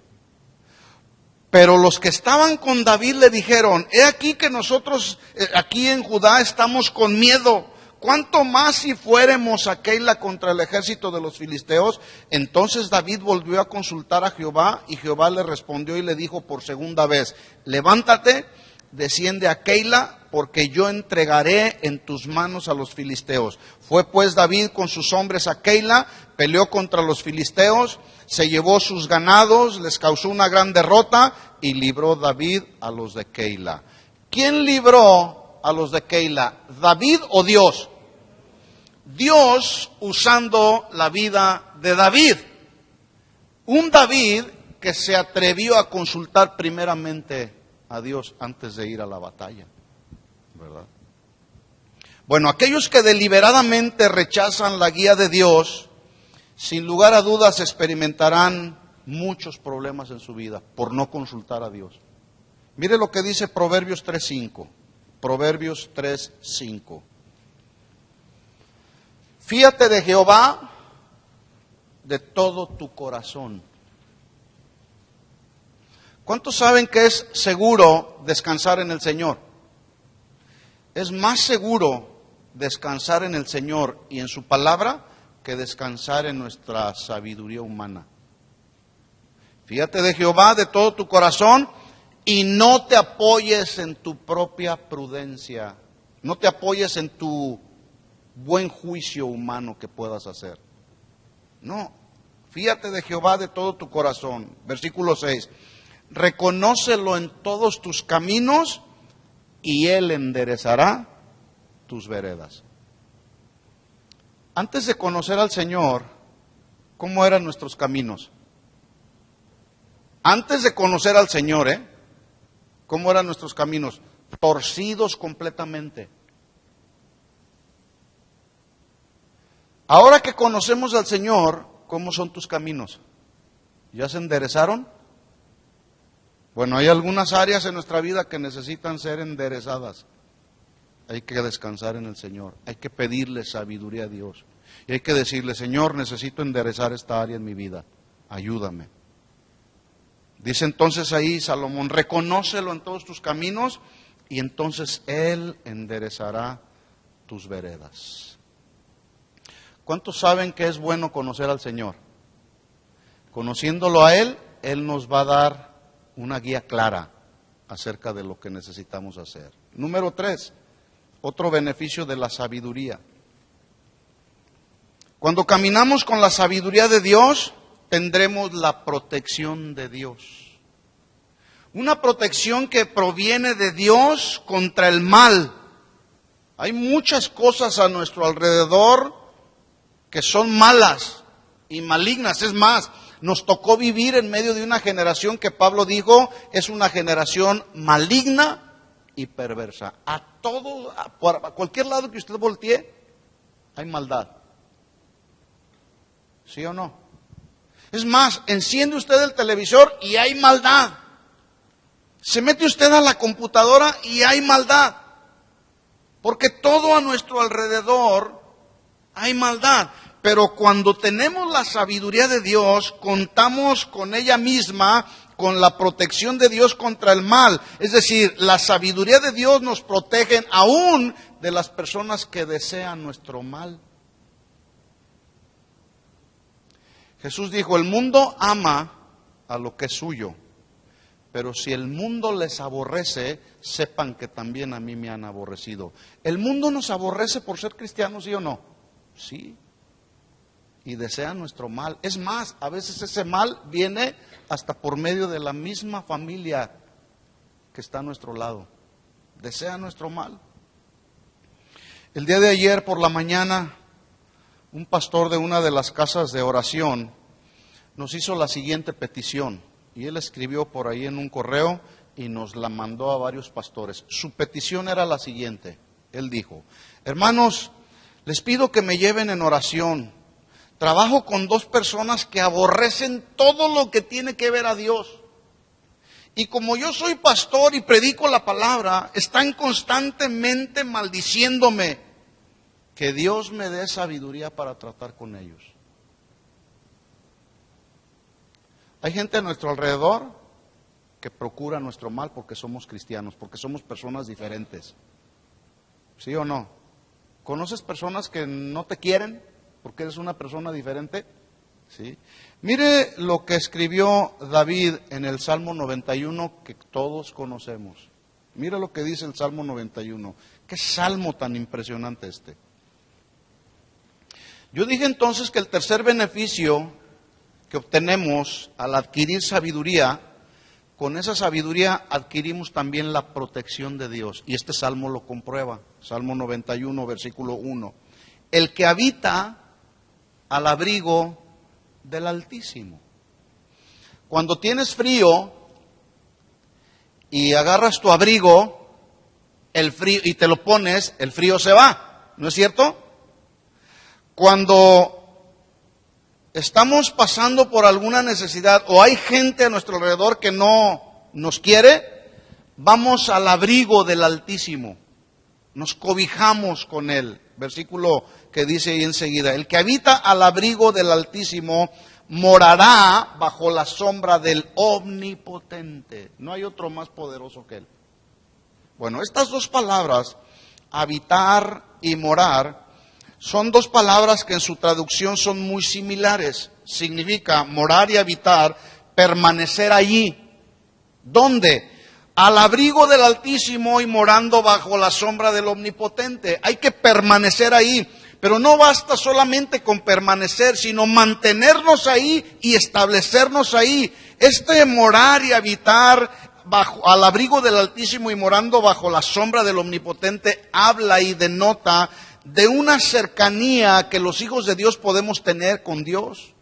Pero los que estaban con David le dijeron, he aquí que nosotros aquí en Judá estamos con miedo. ¿Cuánto más si fuéremos a Keila contra el ejército de los filisteos? Entonces David volvió a consultar a Jehová y Jehová le respondió y le dijo por segunda vez, levántate, desciende a Keila, porque yo entregaré en tus manos a los filisteos. Fue pues David con sus hombres a Keila, peleó contra los filisteos, se llevó sus ganados, les causó una gran derrota y libró David a los de Keila. ¿Quién libró a los de Keila? ¿David o Dios? Dios usando la vida de David. Un David que se atrevió a consultar primeramente a Dios antes de ir a la batalla, ¿verdad? Bueno, aquellos que deliberadamente rechazan la guía de Dios, sin lugar a dudas experimentarán muchos problemas en su vida por no consultar a Dios. Mire lo que dice Proverbios 3:5. Proverbios 3:5. Fíate de Jehová de todo tu corazón. ¿Cuántos saben que es seguro descansar en el Señor? Es más seguro descansar en el Señor y en su palabra que descansar en nuestra sabiduría humana. Fíjate de Jehová de todo tu corazón y no te apoyes en tu propia prudencia. No te apoyes en tu buen juicio humano que puedas hacer. No, fíjate de Jehová de todo tu corazón. Versículo 6. Reconócelo en todos tus caminos y Él enderezará tus veredas. Antes de conocer al Señor, ¿cómo eran nuestros caminos? Antes de conocer al Señor, ¿cómo eran nuestros caminos? Torcidos completamente. Ahora que conocemos al Señor, ¿cómo son tus caminos? ¿Ya se enderezaron? Bueno, hay algunas áreas en nuestra vida que necesitan ser enderezadas. Hay que descansar en el Señor, hay que pedirle sabiduría a Dios. Y hay que decirle, Señor, necesito enderezar esta área en mi vida, ayúdame. Dice entonces ahí Salomón, reconócelo en todos tus caminos y entonces Él enderezará tus veredas. ¿Cuántos saben que es bueno conocer al Señor? Conociéndolo a Él, Él nos va a dar una guía clara acerca de lo que necesitamos hacer. Número 3, otro beneficio de la sabiduría. Cuando caminamos con la sabiduría de Dios, tendremos la protección de Dios. Una protección que proviene de Dios contra el mal. Hay muchas cosas a nuestro alrededor que son malas y malignas. Es más, nos tocó vivir en medio de una generación que Pablo dijo es una generación maligna y perversa. A cualquier lado que usted voltee, hay maldad. ¿Sí o no? Es más, enciende usted el televisor y hay maldad. Se mete usted a la computadora y hay maldad. Porque todo a nuestro alrededor hay maldad. Pero cuando tenemos la sabiduría de Dios, contamos con ella misma, con la protección de Dios contra el mal. Es decir, la sabiduría de Dios nos protege aún de las personas que desean nuestro mal. Jesús dijo, el mundo ama a lo que es suyo, pero si el mundo les aborrece, sepan que también a mí me han aborrecido. ¿El mundo nos aborrece por ser cristianos, sí o no? Sí. Y desea nuestro mal. Es más, a veces ese mal viene hasta por medio de la misma familia que está a nuestro lado. Desea nuestro mal. El día de ayer por la mañana, un pastor de una de las casas de oración nos hizo la siguiente petición. Y él escribió por ahí en un correo y nos la mandó a varios pastores. Su petición era la siguiente. Él dijo, hermanos, les pido que me lleven en oración. Trabajo con 2 personas que aborrecen todo lo que tiene que ver a Dios. Y como yo soy pastor y predico la palabra, están constantemente maldiciéndome. Que Dios me dé sabiduría para tratar con ellos. Hay gente a nuestro alrededor que procura nuestro mal porque somos cristianos, porque somos personas diferentes. ¿Sí o no? ¿Conoces personas que no te quieren porque eres una persona diferente? ¿Sí? Mire lo que escribió David en el Salmo 91 que todos conocemos. Mire lo que dice el Salmo 91. Qué salmo tan impresionante este. Yo dije entonces que el tercer beneficio que obtenemos al adquirir sabiduría, con esa sabiduría adquirimos también la protección de Dios. Y este salmo lo comprueba. Salmo 91, versículo 1. El que habita al abrigo del Altísimo. Cuando tienes frío y agarras tu abrigo, el frío y te lo pones, el frío se va, ¿no es cierto? Cuando estamos pasando por alguna necesidad o hay gente a nuestro alrededor que no nos quiere, vamos al abrigo del Altísimo, nos cobijamos con Él. Versículo que dice ahí enseguida, el que habita al abrigo del Altísimo morará bajo la sombra del Omnipotente. No hay otro más poderoso que Él. Bueno, estas 2 palabras, habitar y morar, son 2 palabras que en su traducción son muy similares. Significa morar y habitar, permanecer allí. ¿Dónde? Al abrigo del Altísimo y morando bajo la sombra del Omnipotente. Hay que permanecer ahí. Pero no basta solamente con permanecer, sino mantenernos ahí y establecernos ahí. Este morar y habitar al abrigo del Altísimo y morando bajo la sombra del Omnipotente habla y denota de una cercanía que los hijos de Dios podemos tener con Dios,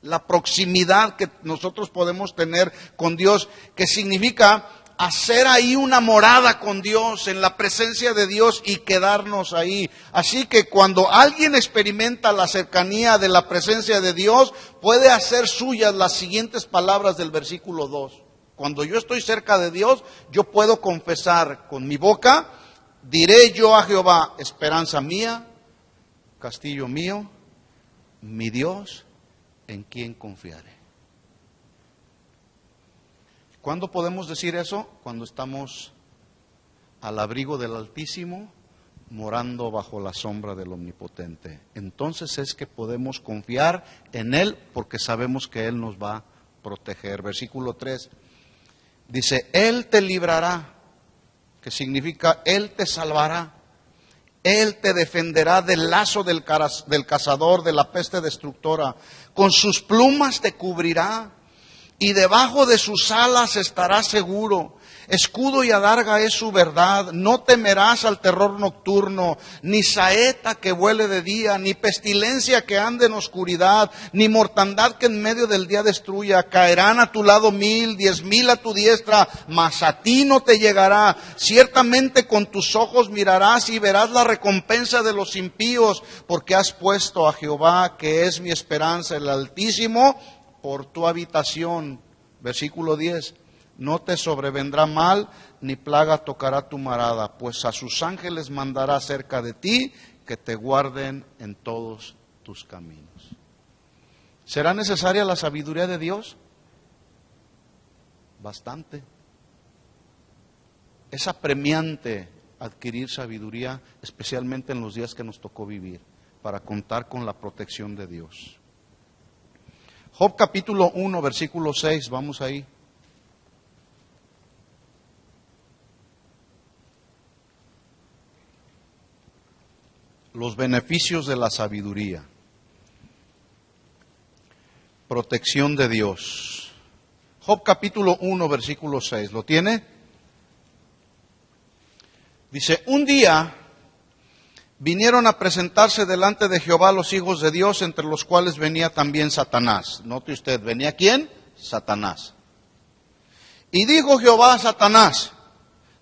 la proximidad que nosotros podemos tener con Dios, que significa hacer ahí una morada con Dios, en la presencia de Dios y quedarnos ahí. Así que cuando alguien experimenta la cercanía de la presencia de Dios, puede hacer suyas las siguientes palabras del versículo 2. Cuando yo estoy cerca de Dios, yo puedo confesar con mi boca, diré yo a Jehová, esperanza mía, castillo mío, mi Dios, en quien confiaré. ¿Cuándo podemos decir eso? Cuando estamos al abrigo del Altísimo, morando bajo la sombra del Omnipotente. Entonces es que podemos confiar en Él porque sabemos que Él nos va a proteger. Versículo 3 dice, Él te librará, que significa Él te salvará. Él te defenderá del lazo del cazador, de la peste destructora. Con sus plumas te cubrirá y debajo de sus alas estarás seguro. Escudo y adarga es su verdad. No temerás al terror nocturno, ni saeta que vuele de día, ni pestilencia que ande en oscuridad, ni mortandad que en medio del día destruya. Caerán a tu lado 1000, 10,000 a tu diestra, mas a ti no te llegará. Ciertamente con tus ojos mirarás y verás la recompensa de los impíos, porque has puesto a Jehová, que es mi esperanza, el Altísimo, por tu habitación. Versículo 10. No te sobrevendrá mal, ni plaga tocará tu morada, pues a sus ángeles mandará cerca de ti, que te guarden en todos tus caminos. ¿Será necesaria la sabiduría de Dios? Bastante. Es apremiante adquirir sabiduría, especialmente en los días que nos tocó vivir, para contar con la protección de Dios. Job capítulo 1, versículo 6, vamos ahí. Los beneficios de la sabiduría. Protección de Dios. Job capítulo 1, versículo 6. ¿Lo tiene? Dice, un día vinieron a presentarse delante de Jehová los hijos de Dios, entre los cuales venía también Satanás. Note usted, ¿venía quién? Satanás. Y dijo Jehová a Satanás,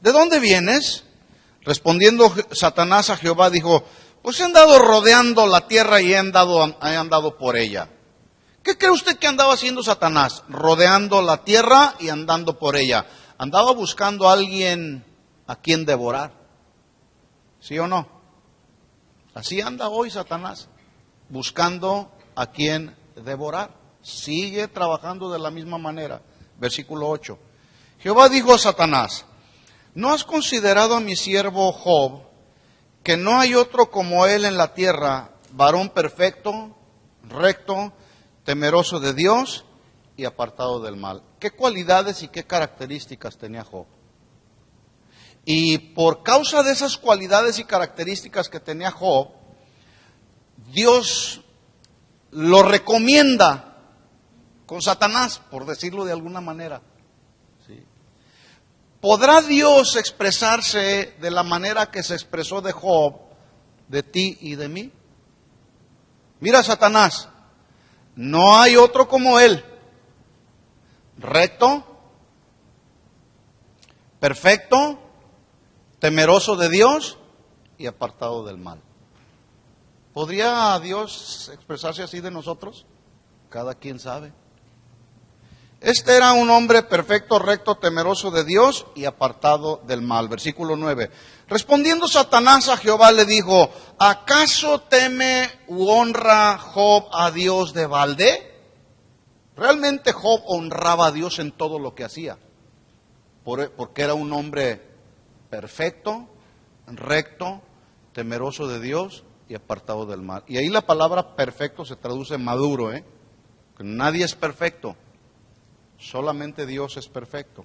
¿de dónde vienes? Respondiendo Satanás a Jehová, dijo, pues he andado rodeando la tierra y he andado por ella. ¿Qué cree usted que andaba haciendo Satanás? Rodeando la tierra y andando por ella. Andaba buscando a alguien a quien devorar. ¿Sí o no? Así anda hoy Satanás, buscando a quien devorar. Sigue trabajando de la misma manera. Versículo 8. Jehová dijo a Satanás, ¿no has considerado a mi siervo Job, que no hay otro como él en la tierra, varón perfecto, recto, temeroso de Dios y apartado del mal? ¿Qué cualidades y qué características tenía Job? Y por causa de esas cualidades y características que tenía Job, Dios lo recomienda con Satanás, por decirlo de alguna manera. ¿Sí? ¿Podrá Dios expresarse de la manera que se expresó de Job, de ti y de mí? Mira, Satanás, no hay otro como él, recto, perfecto, temeroso de Dios y apartado del mal. ¿Podría Dios expresarse así de nosotros? Cada quien sabe. Este era un hombre perfecto, recto, temeroso de Dios y apartado del mal. Versículo 9. Respondiendo Satanás a Jehová le dijo, ¿acaso teme u honra Job a Dios de balde? Realmente Job honraba a Dios en todo lo que hacía, porque era un hombre perfecto, recto, temeroso de Dios y apartado del mal. Y ahí la palabra perfecto se traduce maduro, que nadie es perfecto. Solamente Dios es perfecto.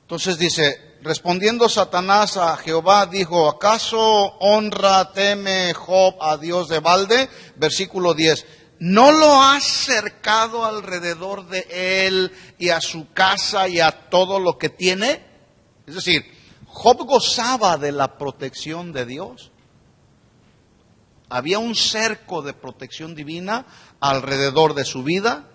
Entonces dice, respondiendo Satanás a Jehová, dijo, ¿acaso honra, teme Job a Dios de balde? Versículo 10, ¿no lo has cercado alrededor de él y a su casa y a todo lo que tiene? Es decir, Job gozaba de la protección de Dios. Había un cerco de protección divina alrededor de su vida,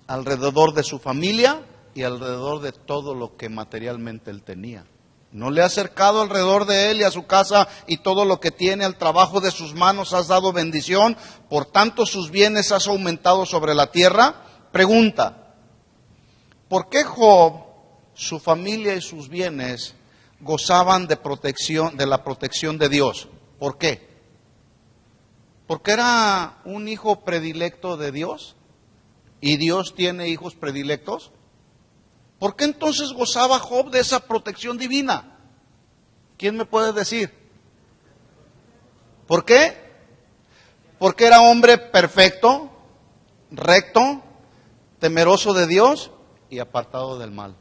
alrededor de su familia y alrededor de todo lo que materialmente él tenía. No le has cercado alrededor de él y a su casa y todo lo que tiene, al trabajo de sus manos has dado bendición, por tanto sus bienes has aumentado sobre la tierra. Pregunta, ¿por qué Job, su familia y sus bienes gozaban de protección, de la protección de Dios? ¿Por qué? ¿Porque era un hijo predilecto de Dios? ¿Y Dios tiene hijos predilectos? ¿Por qué entonces gozaba Job de esa protección divina? ¿Quién me puede decir? ¿Por qué? Porque era hombre perfecto, recto, temeroso de Dios y apartado del mal.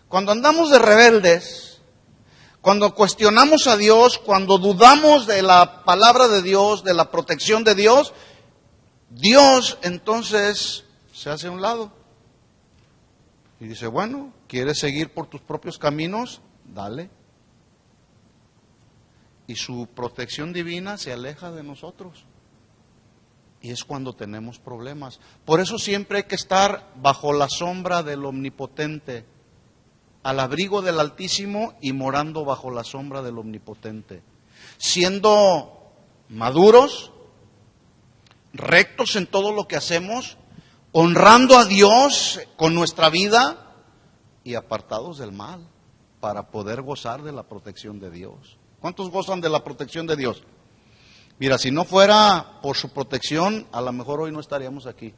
Cuando andamos de rebeldes, cuando cuestionamos a Dios, cuando dudamos de la palabra de Dios, de la protección de Dios, Dios entonces se hace a un lado y dice, bueno, ¿quieres seguir por tus propios caminos? Dale. Y su protección divina se aleja de nosotros. Y es cuando tenemos problemas. Por eso siempre hay que estar bajo la sombra del Omnipotente, al abrigo del Altísimo y morando bajo la sombra del Omnipotente. Siendo maduros, rectos en todo lo que hacemos, honrando a Dios con nuestra vida y apartados del mal para poder gozar de la protección de Dios. ¿Cuántos gozan de la protección de Dios? Mira, si no fuera por su protección, a lo mejor hoy no estaríamos aquí.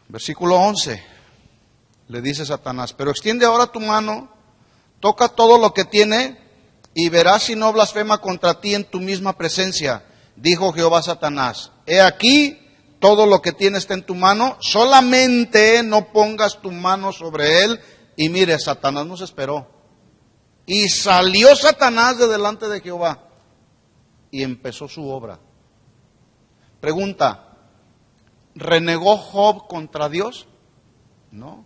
Versículo 11, le dice Satanás, pero extiende ahora tu mano, toca todo lo que tiene y verás si no blasfema contra ti en tu misma presencia. Dijo Jehová a Satanás, he aquí, todo lo que tienes está en tu mano, solamente no pongas tu mano sobre él. Y mire, Satanás no se esperó. Y salió Satanás de delante de Jehová y empezó su obra. Pregunta, ¿renegó Job contra Dios? No.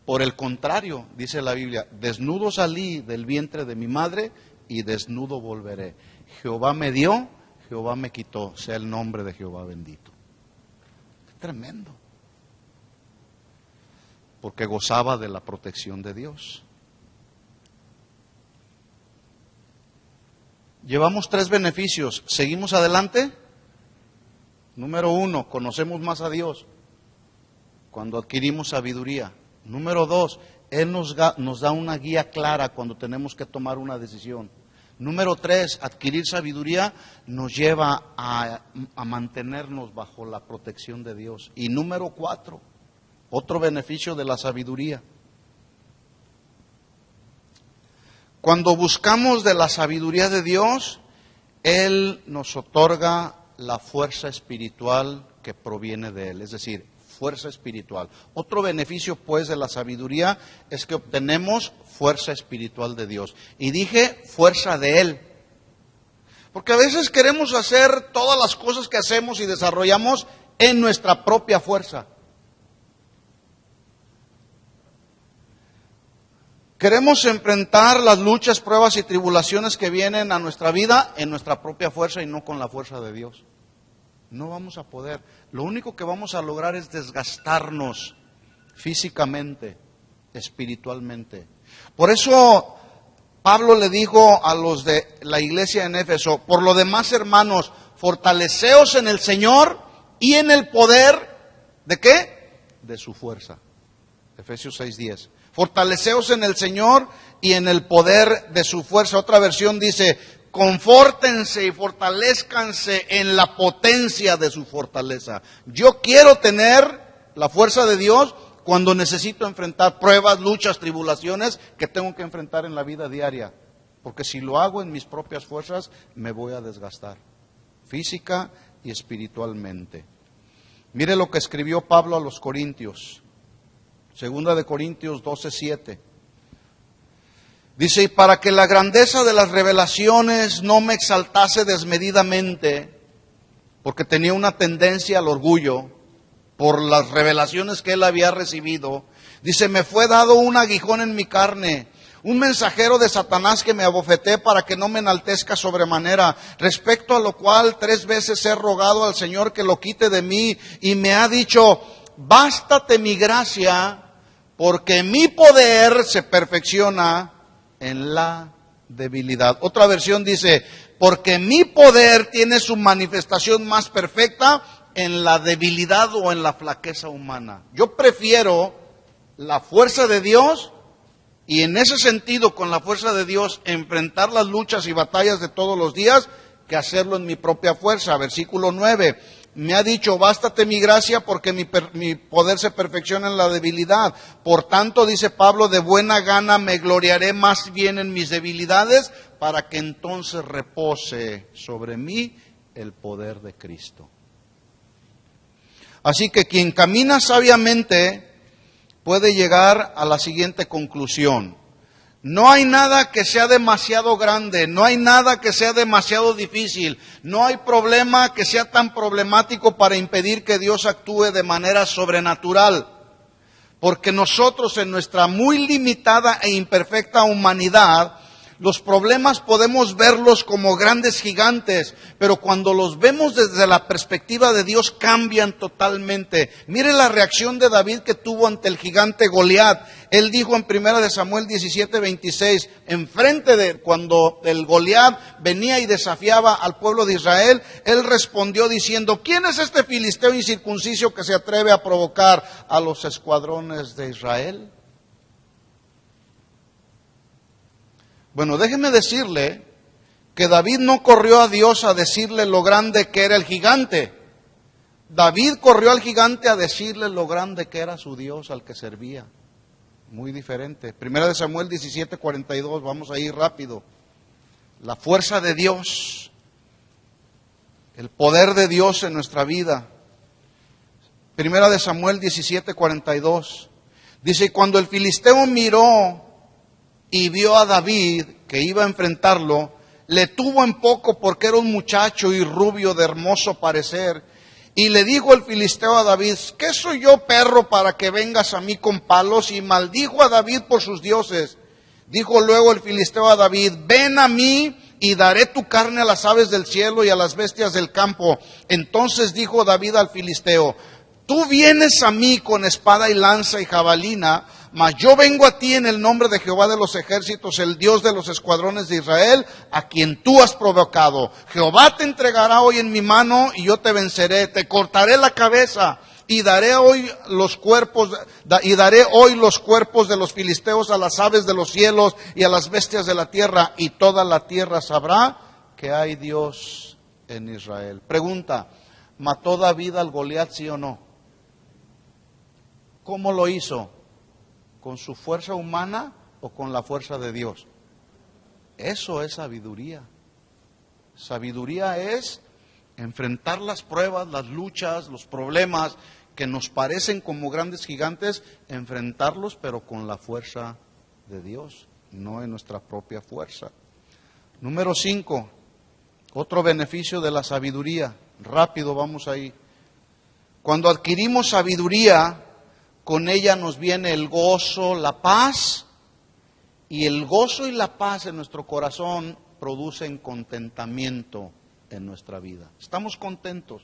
Por el contrario, dice la Biblia, desnudo salí del vientre de mi madre y desnudo volveré. Jehová me dio, Jehová me quitó, sea el nombre de Jehová bendito. Qué tremendo. Porque gozaba de la protección de Dios. Llevamos 3 beneficios. ¿Seguimos adelante? Número 1, conocemos más a Dios cuando adquirimos sabiduría. Número 2, Él nos da una guía clara cuando tenemos que tomar una decisión. Número 3, adquirir sabiduría nos lleva a mantenernos bajo la protección de Dios. Y número 4, otro beneficio de la sabiduría. Cuando buscamos de la sabiduría de Dios, Él nos otorga la fuerza espiritual que proviene de Él, es decir, fuerza espiritual. Otro beneficio, pues, de la sabiduría es que obtenemos fuerza espiritual de Dios. Y dije fuerza de Él. Porque a veces queremos hacer todas las cosas que hacemos y desarrollamos en nuestra propia fuerza. Queremos enfrentar las luchas, pruebas y tribulaciones que vienen a nuestra vida en nuestra propia fuerza y no con la fuerza de Dios. No vamos a poder. Lo único que vamos a lograr es desgastarnos físicamente, espiritualmente. Por eso Pablo le dijo a los de la iglesia en Éfeso, por lo demás, hermanos, fortaleceos en el Señor y en el poder, ¿de qué? De su fuerza. Efesios 6:10. Fortaleceos en el Señor y en el poder de su fuerza. Otra versión dice, confórtense y fortalezcanse en la potencia de su fortaleza. Yo quiero tener la fuerza de Dios cuando necesito enfrentar pruebas, luchas, tribulaciones que tengo que enfrentar en la vida diaria. Porque si lo hago en mis propias fuerzas, me voy a desgastar, física y espiritualmente. Mire lo que escribió Pablo a los Corintios. Segunda de Corintios 12:7. Dice, y para que la grandeza de las revelaciones no me exaltase desmedidamente, porque tenía una tendencia al orgullo por las revelaciones que él había recibido. Dice, me fue dado un aguijón en mi carne, un mensajero de Satanás que me abofeté para que no me enaltezca sobremanera, respecto a lo cual 3 veces he rogado al Señor que lo quite de mí, y me ha dicho, bástate mi gracia, porque mi poder se perfecciona en la debilidad. Otra versión dice, porque mi poder tiene su manifestación más perfecta en la debilidad o en la flaqueza humana. Yo prefiero la fuerza de Dios y en ese sentido, con la fuerza de Dios, enfrentar las luchas y batallas de todos los días que hacerlo en mi propia fuerza. Versículo 9. Me ha dicho, bástate mi gracia porque mi poder se perfecciona en la debilidad. Por tanto, dice Pablo, de buena gana me gloriaré más bien en mis debilidades para que entonces repose sobre mí el poder de Cristo. Así que quien camina sabiamente puede llegar a la siguiente conclusión. No hay nada que sea demasiado grande, no hay nada que sea demasiado difícil, no hay problema que sea tan problemático para impedir que Dios actúe de manera sobrenatural. Porque nosotros en nuestra muy limitada e imperfecta humanidad, los problemas podemos verlos como grandes gigantes, pero cuando los vemos desde la perspectiva de Dios cambian totalmente. Mire la reacción de David que tuvo ante el gigante Goliat. Él dijo en 1 Samuel 17:26, enfrente de cuando el Goliat venía y desafiaba al pueblo de Israel, él respondió diciendo, ¿quién es este filisteo incircunciso que se atreve a provocar a los escuadrones de Israel? Bueno, déjeme decirle que David no corrió a Dios a decirle lo grande que era el gigante. David corrió al gigante a decirle lo grande que era su Dios al que servía. Muy diferente. 1 Samuel 17:42, vamos a ir rápido. La fuerza de Dios. el poder de Dios en nuestra vida. Primera de Samuel 17:42. Dice, cuando el filisteo miró y vio a David que iba a enfrentarlo, le tuvo en poco porque era un muchacho y rubio de hermoso parecer. Y le dijo el filisteo a David, ¿qué soy yo, perro, para que vengas a mí con palos? Y maldijo a David por sus dioses. Dijo luego el filisteo a David, ven a mí y daré tu carne a las aves del cielo y a las bestias del campo. Entonces dijo David al filisteo, tú vienes a mí con espada y lanza y jabalina, mas yo vengo a ti en el nombre de Jehová de los ejércitos, el Dios de los escuadrones de Israel, a quien tú has provocado. Jehová te entregará hoy en mi mano y yo te venceré, te cortaré la cabeza y daré hoy los cuerpos de los filisteos a las aves de los cielos y a las bestias de la tierra, y toda la tierra sabrá que hay Dios en Israel. Pregunta, ¿mató David al Goliat, sí o no? ¿Cómo lo hizo? ¿Con su fuerza humana o con la fuerza de Dios? Eso es sabiduría. Sabiduría es enfrentar las pruebas, las luchas, los problemas que nos parecen como grandes gigantes, enfrentarlos pero con la fuerza de Dios, no en nuestra propia fuerza. Número 5, otro beneficio de la sabiduría. Rápido, vamos ahí. Cuando adquirimos sabiduría, con ella nos viene el gozo, la paz, y el gozo y la paz en nuestro corazón producen contentamiento en nuestra vida. Estamos contentos,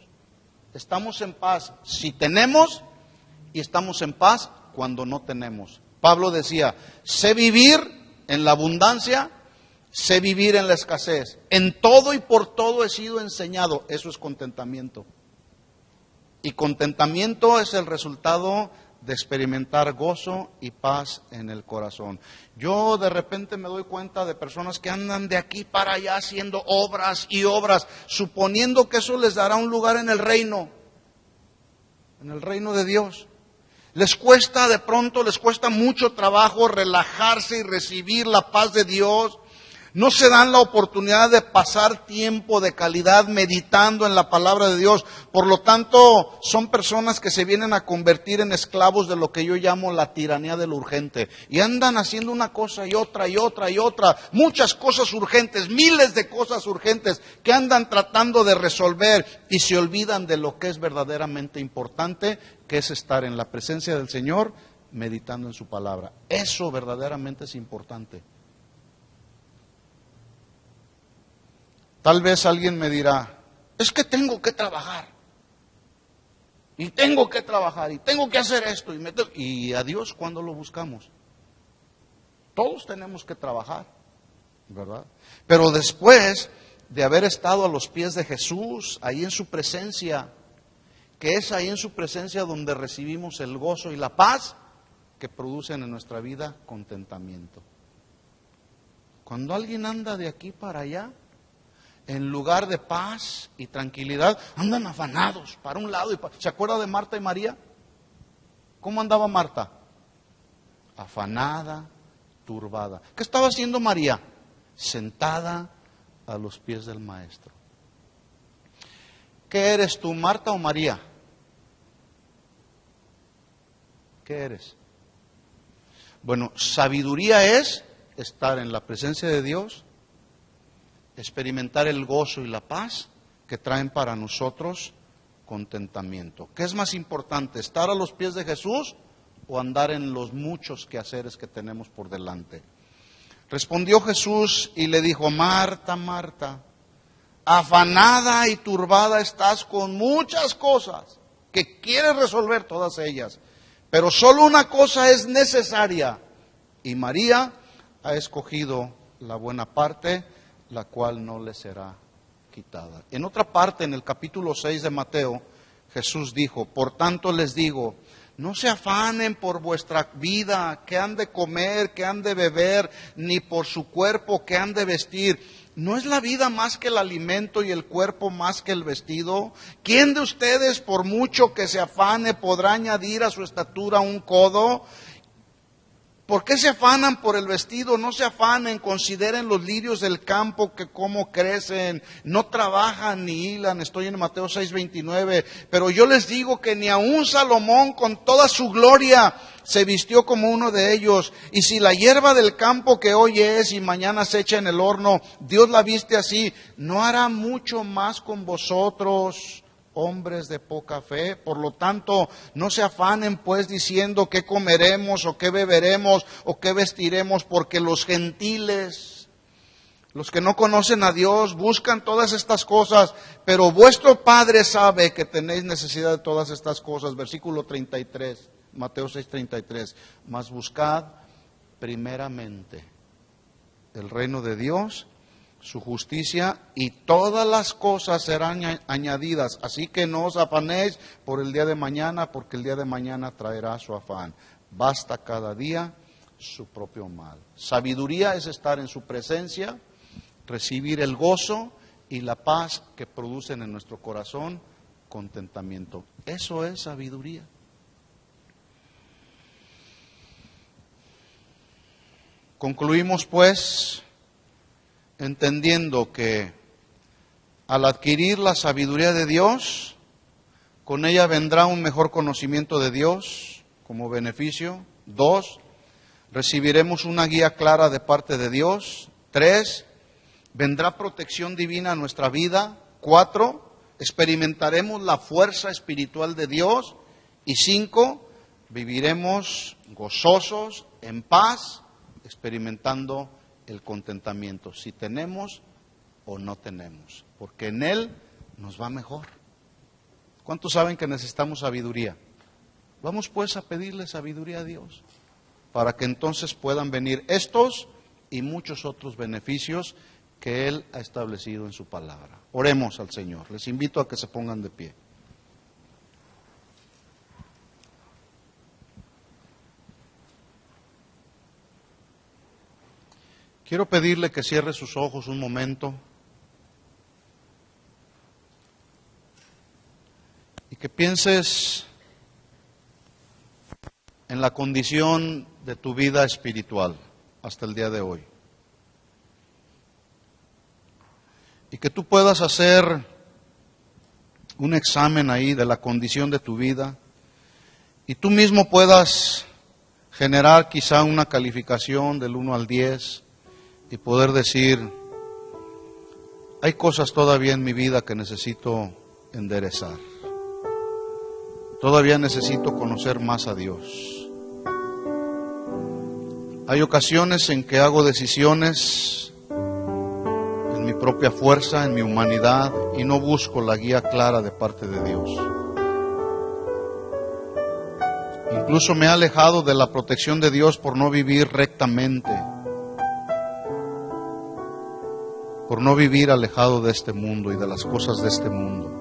estamos en paz si tenemos, y estamos en paz cuando no tenemos. Pablo decía, sé vivir en la abundancia, sé vivir en la escasez. En todo y por todo he sido enseñado. Eso es contentamiento. Y contentamiento es el resultado de experimentar gozo y paz en el corazón. Yo de repente me doy cuenta de personas que andan de aquí para allá haciendo obras y obras, suponiendo que eso les dará un lugar en el reino de Dios. Les cuesta mucho trabajo relajarse y recibir la paz de Dios. No se dan la oportunidad de pasar tiempo de calidad meditando en la palabra de Dios. Por lo tanto, son personas que se vienen a convertir en esclavos de lo que yo llamo la tiranía de lo urgente. Y andan haciendo una cosa y otra y otra y otra. Muchas cosas urgentes, miles de cosas urgentes que andan tratando de resolver y se olvidan de lo que es verdaderamente importante, que es estar en la presencia del Señor meditando en su palabra. Eso verdaderamente es importante. Tal vez alguien me dirá, es que tengo que trabajar, y tengo que trabajar, y tengo que hacer esto, y a Dios, ¿cuándo lo buscamos? Todos tenemos que trabajar, ¿verdad? Pero después de haber estado a los pies de Jesús, ahí en su presencia, que es ahí en su presencia donde recibimos el gozo y la paz que producen en nuestra vida contentamiento. Cuando alguien anda de aquí para allá, en lugar de paz y tranquilidad, andan afanados para un lado. ¿Se acuerda de Marta y María? ¿Cómo andaba Marta? Afanada, turbada. ¿Qué estaba haciendo María? Sentada a los pies del Maestro. ¿Qué eres tú, Marta o María? ¿Qué eres? Bueno, sabiduría es estar en la presencia de Dios, experimentar el gozo y la paz que traen para nosotros contentamiento. ¿Qué es más importante, estar a los pies de Jesús o andar en los muchos quehaceres que tenemos por delante? Respondió Jesús y le dijo, Marta, Marta, afanada y turbada estás con muchas cosas, que quieres resolver todas ellas, pero solo una cosa es necesaria, y María ha escogido la buena parte, la cual no le será quitada. En otra parte, en el capítulo 6 de Mateo, Jesús dijo, por tanto les digo, no se afanen por vuestra vida, qué han de comer, qué han de beber, ni por su cuerpo, qué han de vestir. ¿No es la vida más que el alimento y el cuerpo más que el vestido? ¿Quién de ustedes, por mucho que se afane, podrá añadir a su estatura un codo? ¿Por qué se afanan por el vestido? No se afanen, consideren los lirios del campo, que cómo crecen, no trabajan ni hilan. Estoy en Mateo 6:29. Pero yo les digo que ni aun Salomón con toda su gloria se vistió como uno de ellos. Y si la hierba del campo que hoy es y mañana se echa en el horno, Dios la viste así, ¿no hará mucho más con vosotros, hombres de poca fe? Por lo tanto, no se afanen pues diciendo qué comeremos o qué beberemos o qué vestiremos, porque los gentiles, los que no conocen a Dios, buscan todas estas cosas, pero vuestro Padre sabe que tenéis necesidad de todas estas cosas. Versículo 33, Mateo 6:33. Mas buscad primeramente el reino de Dios, su justicia, y todas las cosas serán añadidas. Así que no os afanéis por el día de mañana, porque el día de mañana traerá su afán. Basta cada día su propio mal. Sabiduría es estar en su presencia, recibir el gozo y la paz que producen en nuestro corazón contentamiento. Eso es sabiduría. Concluimos pues entendiendo que al adquirir la sabiduría de Dios, con ella vendrá un mejor conocimiento de Dios como beneficio. 2, recibiremos una guía clara de parte de Dios. 3, vendrá protección divina a nuestra vida. 4, experimentaremos la fuerza espiritual de Dios. Y 5, viviremos gozosos, en paz, experimentando el contentamiento, si tenemos o no tenemos, porque en Él nos va mejor. ¿Cuántos saben que necesitamos sabiduría? Vamos pues a pedirle sabiduría a Dios, para que entonces puedan venir estos y muchos otros beneficios que Él ha establecido en su palabra. Oremos al Señor. Les invito a que se pongan de pie. Quiero pedirle que cierre sus ojos un momento y que pienses en la condición de tu vida espiritual hasta el día de hoy. Y que tú puedas hacer un examen ahí de la condición de tu vida y tú mismo puedas generar quizá una calificación del 1 al 10 y poder decir, hay cosas todavía en mi vida que necesito enderezar. Todavía necesito conocer más a Dios. Hay ocasiones en que hago decisiones en mi propia fuerza, en mi humanidad, y no busco la guía clara de parte de Dios. Incluso me he alejado de la protección de Dios por no vivir rectamente, por no vivir alejado de este mundo y de las cosas de este mundo.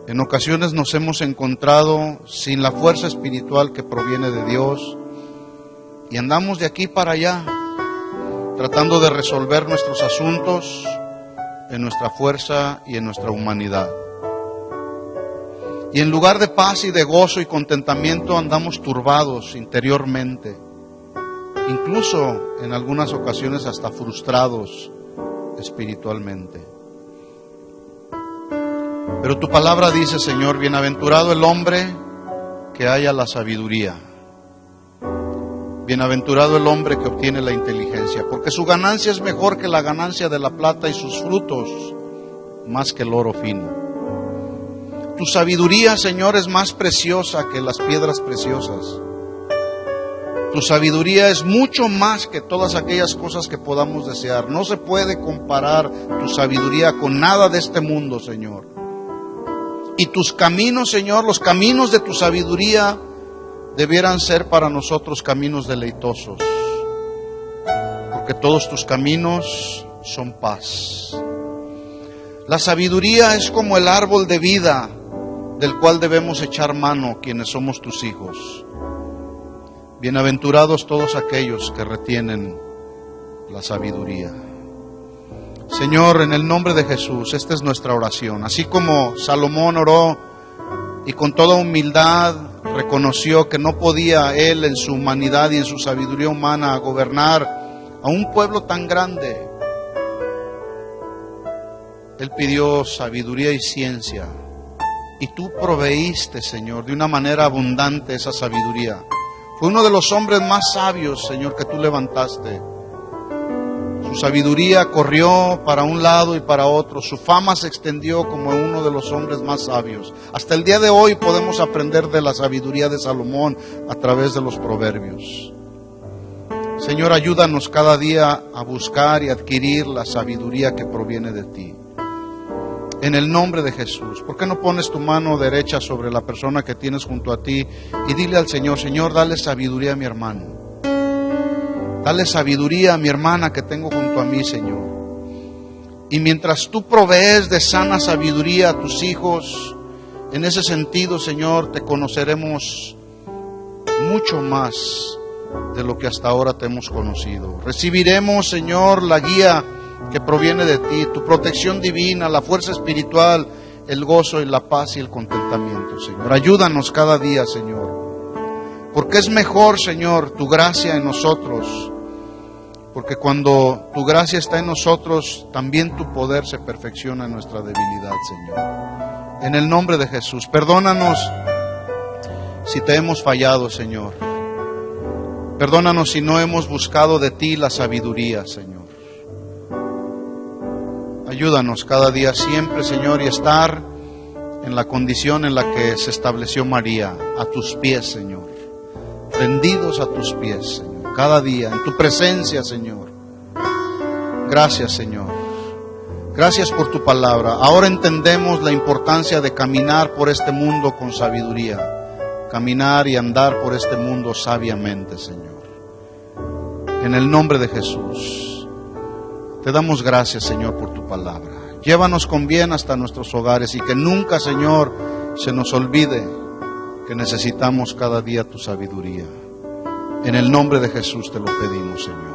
En ocasiones nos hemos encontrado sin la fuerza espiritual que proviene de Dios y andamos de aquí para allá, tratando de resolver nuestros asuntos en nuestra fuerza y en nuestra humanidad. Y en lugar de paz y de gozo y contentamiento andamos turbados interiormente, incluso en algunas ocasiones hasta frustrados espiritualmente. Pero tu palabra dice, Señor, bienaventurado el hombre que haya la sabiduría, bienaventurado el hombre que obtiene la inteligencia, porque su ganancia es mejor que la ganancia de la plata y sus frutos más que el oro fino. Tu sabiduría, Señor, es más preciosa que las piedras preciosas. Tu sabiduría es mucho más que todas aquellas cosas que podamos desear. No se puede comparar tu sabiduría con nada de este mundo, Señor. Y tus caminos, Señor, los caminos de tu sabiduría debieran ser para nosotros caminos deleitosos, porque todos tus caminos son paz. La sabiduría es como el árbol de vida del cual debemos echar mano quienes somos tus hijos. Bienaventurados todos aquellos que retienen la sabiduría. Señor, en el nombre de Jesús, esta es nuestra oración. Así como Salomón oró y con toda humildad reconoció que no podía él en su humanidad y en su sabiduría humana gobernar a un pueblo tan grande. Él pidió sabiduría y ciencia, y tú proveíste, Señor, de una manera abundante esa sabiduría. Fue uno de los hombres más sabios, Señor, que tú levantaste. Su sabiduría corrió para un lado y para otro. Su fama se extendió como uno de los hombres más sabios. Hasta el día de hoy podemos aprender de la sabiduría de Salomón a través de los proverbios. Señor, ayúdanos cada día a buscar y adquirir la sabiduría que proviene de ti. En el nombre de Jesús. ¿Por qué no pones tu mano derecha sobre la persona que tienes junto a ti y dile al Señor: Señor, dale sabiduría a mi hermano. Dale sabiduría a mi hermana que tengo junto a mí, Señor. Y mientras tú provees de sana sabiduría a tus hijos, en ese sentido, Señor, te conoceremos mucho más de lo que hasta ahora te hemos conocido. Recibiremos, Señor, la guía que proviene de ti, tu protección divina, la fuerza espiritual, el gozo y la paz y el contentamiento, Señor. Ayúdanos cada día, Señor, porque es mejor, Señor, tu gracia en nosotros, porque cuando tu gracia está en nosotros, también tu poder se perfecciona en nuestra debilidad, Señor. En el nombre de Jesús, perdónanos si te hemos fallado, Señor. Perdónanos si no hemos buscado de ti la sabiduría, Señor. Ayúdanos cada día siempre, Señor, y estar en la condición en la que se estableció María, a tus pies, Señor. Rendidos a tus pies, Señor, cada día, en tu presencia, Señor. Gracias, Señor. Gracias por tu palabra. Ahora entendemos la importancia de caminar por este mundo con sabiduría. Caminar y andar por este mundo sabiamente, Señor. En el nombre de Jesús. Te damos gracias, Señor, por tu palabra. Llévanos con bien hasta nuestros hogares y que nunca, Señor, se nos olvide que necesitamos cada día tu sabiduría. En el nombre de Jesús te lo pedimos, Señor.